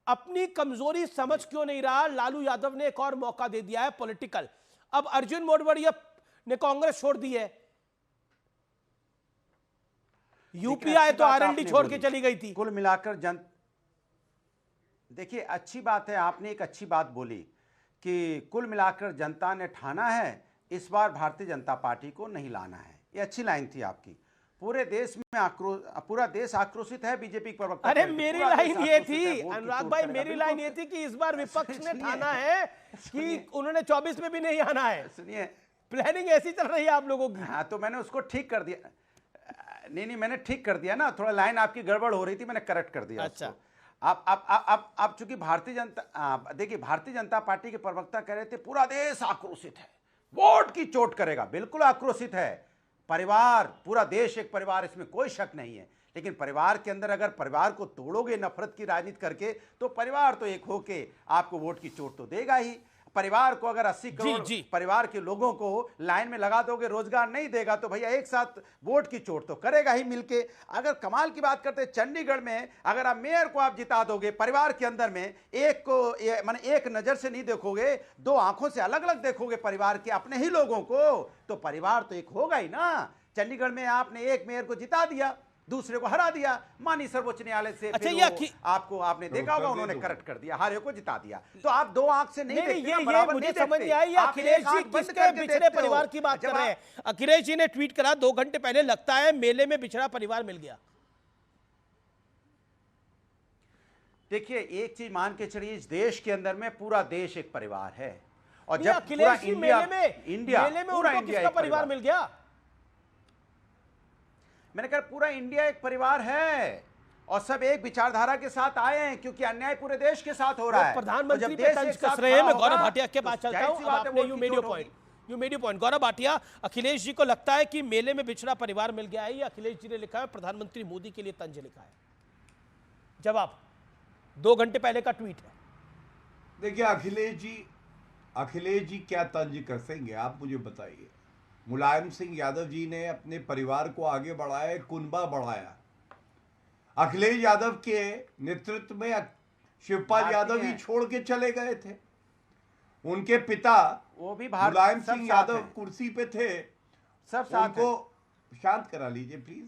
अपनी कमजोरी समझ क्यों नहीं रहा? लालू यादव ने एक और मौका दे दिया है पॉलिटिकल। अब अर्जुन मोढवाडिया ने कांग्रेस छोड़ दी है, यूपीआई तो आरएलडी छोड़ के चली गई थी। कुल मिलाकर देखिए, अच्छी बात है, आपने एक अच्छी बात बोली कि कुल मिलाकर जनता ने ठाना है इस बार भारतीय जनता पार्टी को नहीं लाना है। ये अच्छी लाइन थी आपकी। पूरे देश में पूरा देश आक्रोशित है बीजेपी पर। अरे मेरी लाइन ये थी अनुराग भाई, मेरी लाइन ये थी कि इस बार विपक्ष ने ठाना है कि उन्होंने 24 में भी नहीं आना है। सुनिए, प्लानिंग ऐसी चल रही है आप लोगों की। हाँ, तो मैंने उसको ठीक कर दिया। नहीं मैंने ठीक कर दिया ना, थोड़ा लाइन आपकी गड़बड़ हो रही थी, मैंने करेक्ट कर दिया। अच्छा। आप चूंकि भारतीय जनता, देखिए भारतीय जनता पार्टी के प्रवक्ता कह रहे थे पूरा देश आक्रोशित है, वोट की चोट करेगा। बिल्कुल आक्रोशित है परिवार, पूरा देश एक परिवार, इसमें कोई शक नहीं है। लेकिन परिवार के अंदर अगर परिवार को तोड़ोगे नफरत की राजनीति करके, तो परिवार तो एक होके आपको वोट की चोट तो देगा ही। परिवार को अगर 80 करोड़ परिवार के लोगों को लाइन में लगा दोगे, रोजगार नहीं देगा, तो भैया एक साथ वोट की चोट तो करेगा ही मिलके। अगर कमाल की बात करते हैं, चंडीगढ़ में अगर आप मेयर को आप जिता दोगे, परिवार के अंदर में एक को माने एक नजर से नहीं देखोगे, दो आंखों से अलग अलग देखोगे परिवार के अपने ही लोगों को, तो परिवार तो एक होगा ही ना। चंडीगढ़ में आपने एक मेयर को जिता दिया, दूसरे को हरा दिया, मानी सर्वोच्च न्यायालय से। अच्छा, आपको आपने देखा होगा उन्होंने करेक्ट कर दिया, हारे को जिता दिया। तो आप दो आंख से नहीं देखते, ये मुझे समझ नहीं आई। अखिलेश जी किसके बिछड़े परिवार की बात कर रहे हैं? अखिलेश जी ने ट्वीट करा 2 घंटे पहले, लगता है मेले में बिछड़ा परिवार मिल गया। देखिए एक चीज मान के चलिए, इस देश के अंदर में पूरा देश एक परिवार है, और जब पूरा अखिलेश जी इंडिया मेले में उनको किसका परिवार मिल गया? मैंने कहा पूरा इंडिया एक परिवार है, और सब एक विचारधारा के साथ आए हैं, क्योंकि अन्याय पूरे देश के साथ हो रहा है। प्रधानमंत्री पे तंज कस रहे हैं। मैं गौरव भाटिया के पास चलता हूं। आपने you made your point. Gaurav Bhatia, Akhilesh ji को लगता है कि मेले में बिछड़ा परिवार मिल गया है, ये अखिलेश जी ने लिखा है, प्रधानमंत्री मोदी के लिए तंज लिखा है? जवाब 2 घंटे पहले का ट्वीट है। देखिए अखिलेश जी क्या तंज कसेंगे, आप मुझे बताइए। मुलायम सिंह यादव जी ने अपने परिवार को आगे बढ़ाया, कुनबा बढ़ाया। अखिलेश यादव के नेतृत्व में शिवपाल यादव ही छोड़ के चले गए थे। उनके पिता वो भी मुलायम सिंह यादव कुर्सी पे थे, सब साथ उनको शांत करा लीजिए प्लीज।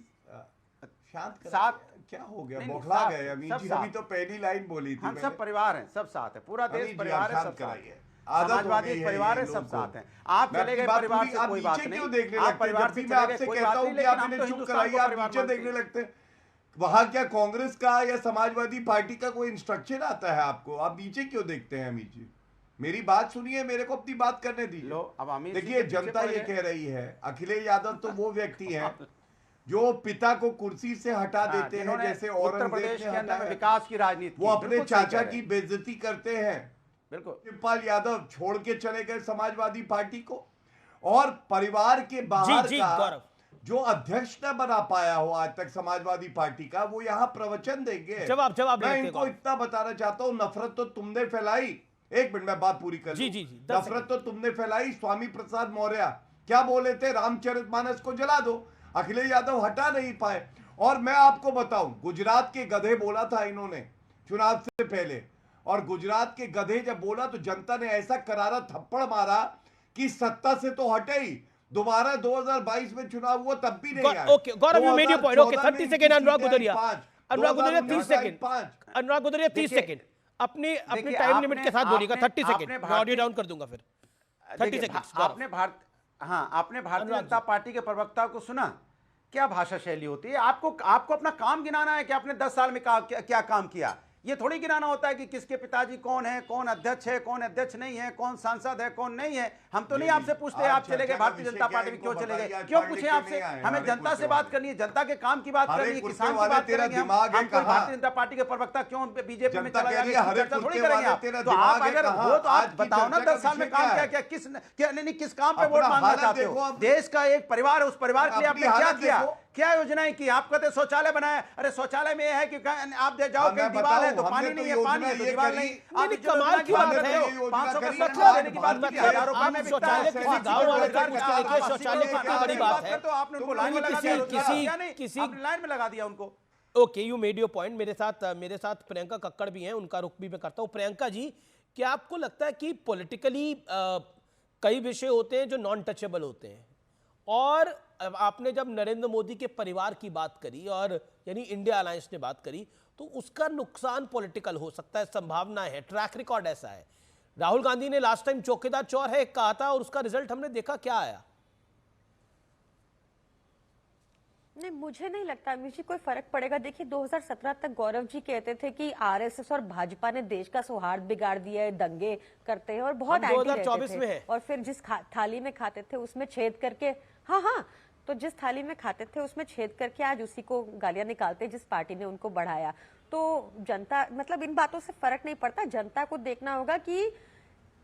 शांत साथ क्या हो गया, बौखला गए अमीन जी, अभी तो पहली लाइन बोली थी। हम सब परिवार हैं, सब साथ है, पूरा देश परिवार है, सब साथ है, समाजवादी परिवार है, सब साथ हैं। आप चले गए परिवार से कोई बात नहीं, आप परिवार से चले गए कोई बात नहीं, लेकिन हम तो हिंदुस्तान को परिवार देखने लगते हैं। वहां क्या कांग्रेस का या समाजवादी पार्टी का कोई इंस्ट्रक्शन आता है आपको? आप नीचे क्यों देखते हैं अमित जी? मेरी बात सुनिए, मेरे को अपनी बात करने दीजिए। देखिए जनता ये कह रही है, अखिलेश यादव तो वो व्यक्ति है जो पिता को कुर्सी से हटा देते हैं, जैसे औरंगजेब ने हटाया। विकास की राजनीति, वो अपने चाचा की बेइज्जती करते हैं। बिल्कुल। शिवपाल यादव छोड़ के चले गए समाजवादी पार्टी को, और परिवार के बाहर का जो अध्यक्ष न बना पाया हो आज तक समाजवादी पार्टी का, वो यहाँ प्रवचन देंगे। जवाब मैं इनको इतना बताना चाहता हूँ, नफरत तो तुमने फैलाई। एक मिनट में बात पूरी कर जी। नफरत तो तुमने फैलाई। स्वामी प्रसाद मौर्य क्या बोले थे? रामचरितमानस को जला दो। अखिलेश यादव हटा नहीं पाए। और मैं आपको बताऊं, गुजरात के गधे बोला था इन्होंने चुनाव से पहले, और गुजरात के गधे जब बोला तो जनता ने ऐसा करारा थप्पड़ मारा कि सत्ता से तो हटे ही, दोबारा 2022 में चुनाव हुआ तब भी नहीं आए। Okay Gaurav, you made your point. Okay 30 second Anurag Gudariya. 30 second. Anurag Gudariya 30 second अपनी टाइम लिमिट के साथ बोलिएगा। 30 सेकंड मैं ऑडियो डाउन कर दूंगा फिर। 30 सेकंड। आपने भारतीय जनता पार्टी के प्रवक्ता को सुना? क्या भाषा शैली होती है? आपको अपना काम गिनाना है कि आपने 10 साल में क्या काम किया। ये थोड़ी गिनाना होता है कि किसके पिताजी कौन है, कौन अध्यक्ष है, कौन अध्यक्ष नहीं है, कौन सांसद है, कौन नहीं है। हम तो नहीं आपसे पूछते आप चले गए भारतीय जनता पार्टी में, क्यों चले गए, क्यों पूछे आपसे? हमें जनता से बात करनी है, जनता के काम की बात करनी है, किसान की बात करेंगे हम। भारतीय जनता पार्टी के प्रवक्ता क्यों बीजेपी में चला गया, चर्चा थोड़ी करेंगे आप। तो आप अगर हो तो आप बताओ ना 10 साल में काम क्या किया, किस काम पे वोट मांगना चाहते हो? देश का एक परिवार है, उस परिवार के लिए आपने क्या किया, क्या योजनाएं की? आप कहते शौचालय बनाया, अरे शौचालय में यह है कि आप जाओ कहीं दीवार है तो पानी नहीं है, पानी है तो दीवार नहीं। आप कमाल की बात है। 500 का सब्सिडी देने की बात की, 1000 रुपए में शौचालय किसी गांव वाले का देखिए, शौचालय कितनी बड़ी बात है। तो आपने उनको लाइन में लगा दिया, किसी लाइन में लगा दिया उनको। Okay you made your point. मेरे साथ प्रियंका कक्कड़ भी हैं, उनका रुख भी मैं करता हूं। प्रियंका जी, क्या आपको लगता है कि पॉलिटिकली कई विषय होते हैं जो नॉन टचेबल होते हैं, और आपने जब नरेंद्र मोदी के परिवार की बात करी और यानी इंडिया अलायंस ने बात करी, तो उसका नुकसान पॉलिटिकल हो सकता है, संभावना है, ट्रैक रिकॉर्ड ऐसा है। राहुल गांधी ने लास्ट टाइम चौकीदार चोर है कहा था, और उसका रिजल्ट हमने देखा क्या आया। नहीं, मुझे नहीं लगता मुझे कोई फर्क पड़ेगा। देखिए 2017 तक गौरव जी कहते थे कि आरएसएस और भाजपा ने देश का सौहार्द बिगाड़ दिया है, दंगे करते हैं और बहुत एंटी रहते थे, और फिर जिस थाली में खाते थे उसमें छेद करके हाँ तो जिस थाली में खाते थे उसमें छेद करके आज उसी को गालियां निकालते जिस पार्टी ने उनको बढ़ाया। तो जनता, मतलब इन बातों से फर्क नहीं पड़ता, जनता को देखना होगा कि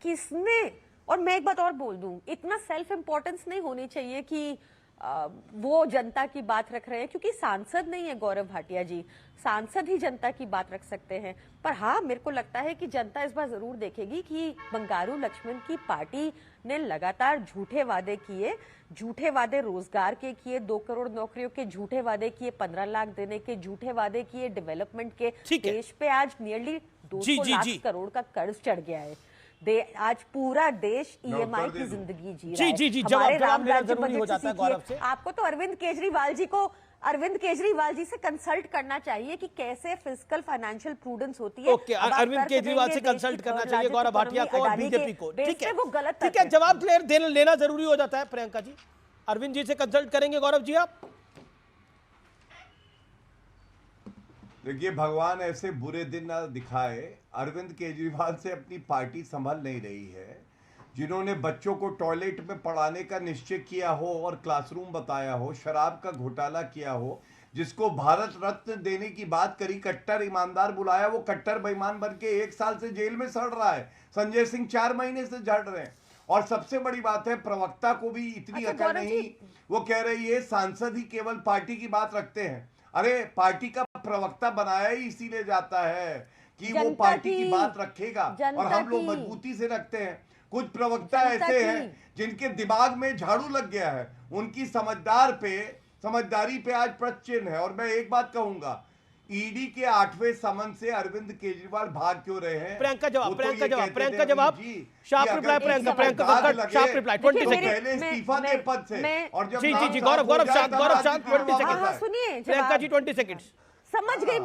किसने। और मैं एक बात और बोल दूं, इतना सेल्फ इंपॉर्टेंस नहीं होनी चाहिए कि वो जनता की बात रख रहे हैं, क्योंकि सांसद नहीं है गौरव भाटिया जी, सांसद ही जनता की बात रख सकते हैं। पर हाँ, मेरे को लगता है कि जनता इस बार जरूर देखेगी कि बंगारू लक्ष्मण की पार्टी ने लगातार झूठे वादे किए, झूठे वादे रोजगार के किए, 2 करोड़ नौकरियों के झूठे वादे किए, 15 लाख देने के झूठे वादे किए, डेवलपमेंट के। देश पे आज नियरली 200 लाख करोड़ का कर्ज चढ़ गया है। आज पूरा देश EMI की जिंदगी जी रहा है। जी, जवाब लेना जरूरी हो जाता है गौरव से। आपको तो अरविंद केजरीवाल जी से कंसल्ट करना चाहिए कि कैसे फिस्कल फाइनेंशियल प्रूडेंस होती है। ओके, अरविंद केजरीवाल से कंसल्ट करना चाहिए गौरव भाटिया को और बीजेपी को। ठीक है, वो गलत, ठीक है, जवाब लेना जरूरी हो जाता है। प्रियंका जी, अरविंद जी से कंसल्ट करेंगे गौरव जी आप? देखिए, भगवान ऐसे बुरे दिन ना दिखाए। अरविंद केजरीवाल से अपनी पार्टी संभल नहीं रही है। जिन्होंने बच्चों को टॉयलेट में पढ़ाने का निश्चय किया हो और क्लासरूम बताया हो, शराब का घोटाला किया हो, जिसको भारत रत्न देने की बात करी, कट्टर ईमानदार बुलाया, वो कट्टर बेईमान बन के 1 साल से जेल में सड़ रहा है। संजय सिंह 4 महीने से झड़ रहे हैं। और सबसे बड़ी बात है, प्रवक्ता को भी इतनी अकल नहीं, वो कह रही है सांसद ही केवल पार्टी की बात रखते हैं। अरे, पार्टी का प्रवक्ता बनाया ही इसीलिए जाता है कि वो पार्टी की बात रखेगा, और हम लोग मजबूती से रखते हैं। कुछ प्रवक्ता ऐसे हैं जिनके दिमाग में झाड़ू लग गया है, उनकी समझदारी पे आज प्रश्न चिन्ह है। और मैं एक बात कहूंगा, ईडी के 8वें समन से अरविंद केजरीवाल भाग क्यों रहे हैं? प्रियंका जवाब sharp reply. Priyanka sharp reply 20 second पहले इस्तीफा दे पद से। और जब जी गौरव शांत 20 सेकंड। सुनिए, प्रियंका जी 20 सेकंड। समझ गई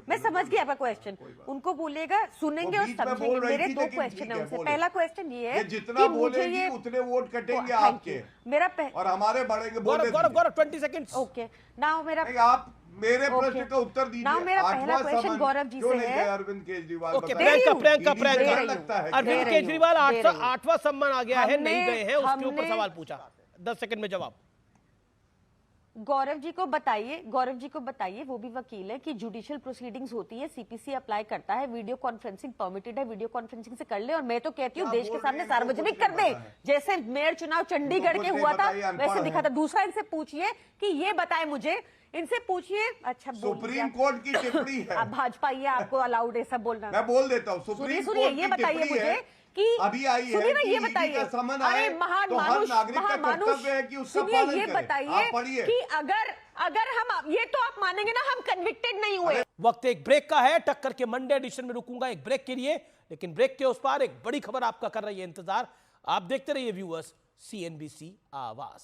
मैं समझ गई आपका क्वेश्चन। उनको बोलिएगा, सुनेंगे और समझेंगे। मेरे 2 क्वेश्चन है उनसे। पहला क्वेश्चन ये है, जितना बोलेगी उतने वोट कटेंगे आपके, मेरा और हमारे बढ़ेंगे। गौरव 20 सेकंड। ओके, नाउ मेरा आप मेरे प्रश्न का उत्तर दीजिए। नाउ मेरा पहला क्वेश्चन गौरव जी से है। अरविंद केजरीवाल, प्रियंका अरविंद केजरीवाल 8वां सम्मान आ गया है, नहीं गए हैं, उसके ऊपर सवाल पूछा। 10 सेकंड में जवाब। गौरव जी को बताइए, वो भी वकील है, कि जुडिशियल प्रोसीडिंग्स होती है, CPC अप्लाई करता है, वीडियो कॉन्फ्रेंसिंग परमिटेड है, वीडियो कॉन्फ्रेंसिंग से कर ले। और मैं तो कहती हूँ देश के सामने सार्वजनिक कर दे, जैसे मेयर चुनाव चंडीगढ़ के हुआ था वैसे दिखा था। दूसरा, इनसे पूछिए कि ये बताए मुझे, इनसे पूछिए। अच्छा, सुप्रीम कोर्ट की टिप्पणी है। अब भाजपा, ये आपको अलाउड है सब बोलना? मैं बोल देता हूँ, सुप्रीम कोर्ट ये बताइए मुझे कि अभी आई है, ये बताइए, अरे महान मानुष, सुनिए, ये बताइए कि अगर हम, ये तो आप मानेंगे ना, हम कन्विक्टेड नहीं हुए। वक्त एक ब्रेक का है। टक्कर के मंडे एडिशन में रुकूंगा एक ब्रेक के लिए, लेकिन ब्रेक के उस पार एक बड़ी खबर आपका कर रही है इंतजार। आप देखते रहिए व्यूअर्स, CNBC आवाज।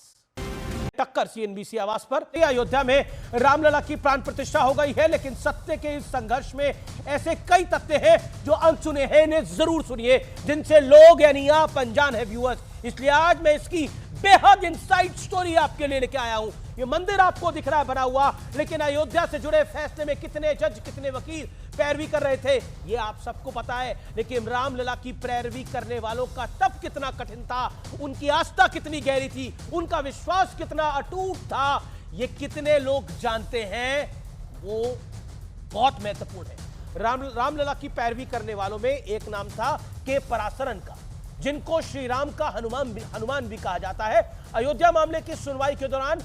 टक्कर CNBC आवाज पर। अयोध्या में रामलला की प्राण प्रतिष्ठा हो गई है, लेकिन सत्य के इस संघर्ष में ऐसे कई तथ्य हैं जो अनसुने हैं, इन्हें जरूर सुनिए, जिनसे लोग यानी आप अनजान है व्यूअर्स। इसलिए आज मैं इसकी बेहद इनसाइड स्टोरी आपके लिए लेके आया हूं। ये मंदिर आपको दिख रहा है बना हुआ, लेकिन अयोध्या से जुड़े फैसले में कितने जज, कितने वकील पैरवी कर रहे थे, ये आप सबको पता है। लेकिन रामलला की पैरवी करने वालों का तब कितना कठिन था, उनकी आस्था कितनी गहरी थी, उनका विश्वास कितना अटूट था, ये कितने लोग जानते हैं, वो बहुत महत्वपूर्ण है। रामलला की पैरवी करने वालों में एक नाम था के पराशरन का, जिनको श्री राम का हनुमान भी कहा जाता है। अयोध्या मामले की सुनवाई के दौरान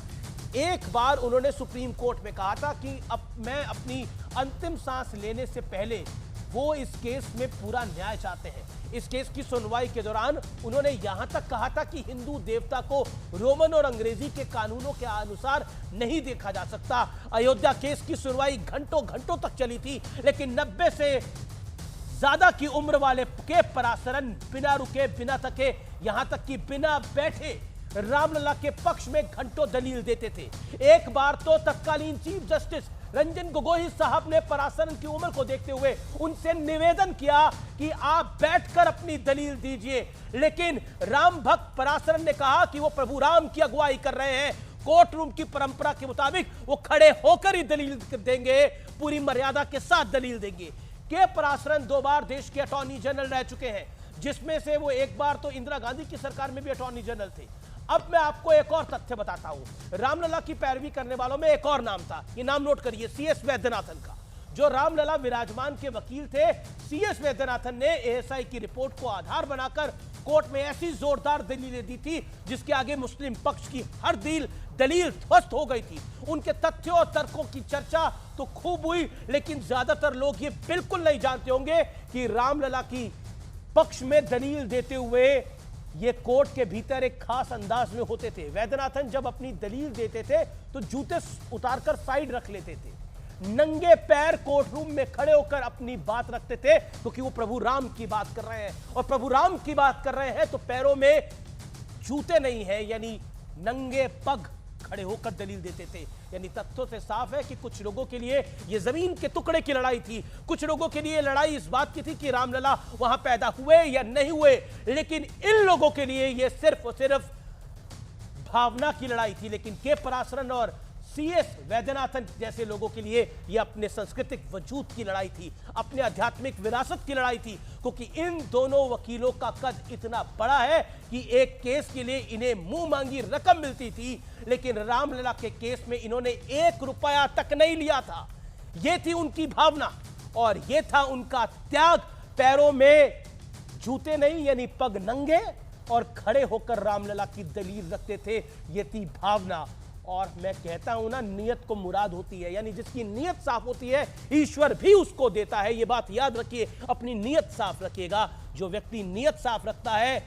एक बार उन्होंने सुप्रीम कोर्ट में कहा था कि अब मैं अपनी अंतिम सांस लेने से पहले वो इस केस में पूरा न्याय चाहते हैं। इस केस की सुनवाई के दौरान उन्होंने यहां तक कहा था कि हिंदू देवता को रोमन और अंग्रेजी के कानूनों के अनुसार नहीं देखा जा सकता। अयोध्या केस की सुनवाई घंटों तक चली थी, लेकिन 90 से ज्यादा की उम्र वाले के पराशरन बिना रुके, बिना थके, यहां तक कि बिना बैठे रामलला के पक्ष में घंटों दलील देते थे। एक बार तो तत्कालीन चीफ जस्टिस रंजन गोगोई साहब ने पराशरन की उम्र को देखते हुए उनसे निवेदन किया कि आप बैठकर अपनी दलील दीजिए, लेकिन राम भक्त पराशरन ने कहा कि वो प्रभु राम की अगुवाई कर रहे हैं, कोर्ट रूम की परंपरा के मुताबिक वो खड़े होकर ही दलील देंगे, पूरी मर्यादा के साथ दलील देंगे। के पराशरन 2 बार देश के अटॉर्नी जनरल रह चुके हैं, जिसमें से वो एक बार तो इंदिरा गांधी की सरकार में भी अटॉर्नी जनरल थे। अब मैं आपको एक और तथ्य बताता हूं। रामलला की पैरवी करने वालों में एक और नाम था, ये नाम नोट करिए, सीएस वैद्यनाथन का। जो रामलला विराजमान के वकील थे, सीएस वैद्यनाथन ने एएसआई की रिपोर्ट को आधार बनाकर कोर्ट में ऐसी जोरदार दलीलें दी थी जिसके आगे मुस्लिम पक्ष की हर दलील ध्वस्त हो गई थी। उनके तथ्यों और तर्कों की चर्चा तो खूब हुई, लेकिन ज्यादातर लोग ये बिल्कुल नहीं जानते होंगे कि रामलला की पक्ष में दलील देते हुए ये कोर्ट के भीतर एक खास अंदाज में होते थे। वैद्यनाथन जब अपनी दलील देते थे तो जूते उतारकर साइड रख लेते थे, नंगे पैर कोर्ट रूम में खड़े होकर अपनी बात रखते थे, क्योंकि वो प्रभु राम की बात कर रहे हैं, और प्रभु राम की बात कर रहे हैं तो पैरों में जूते नहीं है, यानी नंगे पग खड़े होकर दलील देते थे। यानी तथ्यों से साफ है कि कुछ लोगों के लिए यह जमीन के टुकड़े की लड़ाई थी, कुछ लोगों के लिए लड़ाई इस बात की थी कि रामलला वहां पैदा हुए या नहीं हुए, लेकिन इन लोगों के लिए यह सिर्फ और सिर्फ भावना की लड़ाई थी। लेकिन के पराशरन और सीएस वैद्यनाथन जैसे लोगों के लिए यह अपने सांस्कृतिक वजूद की लड़ाई थी, अपने आध्यात्मिक विरासत की लड़ाई थी, क्योंकि इन दोनों वकीलों का कद इतना बड़ा है कि एक केस के लिए इन्हें मुंह मांगी रकम मिलती थी, लेकिन रामलला के केस में इन्होंने 1 रुपया तक नहीं लिया था। यह थी उनकी भावना और यह था उनका त्याग। पैरों में जूते नहीं, यानी पग नंगे, और खड़े होकर रामलला की दलील रखते थे। यह थी भावना। और मैं कहता हूं ना, नियत को मुराद होती है, यानी जिसकी नियत साफ होती है ईश्वर भी उसको देता है। यह बात याद रखिए, अपनी नियत साफ रखिएगा। जो व्यक्ति नियत साफ रखता है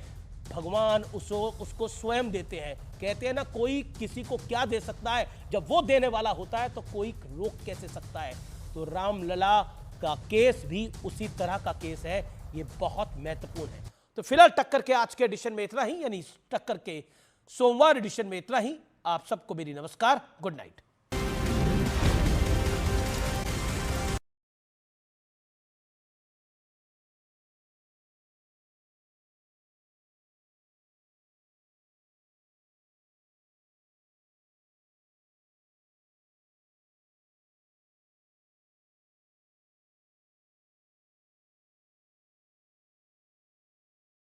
भगवान उसको स्वयं देते हैं। कहते हैं ना, कोई किसी को क्या दे सकता है, जब वो देने वाला होता है तो कोई रोक कैसे सकता है। तो रामलला का केस भी उसी तरह का केस है, ये बहुत महत्वपूर्ण है। तो फिलहाल टक्कर के आज के एडिशन में इतना ही, यानी टक्कर के सोमवार एडिशन में इतना ही। आप सबको मेरी नमस्कार, गुड नाइट।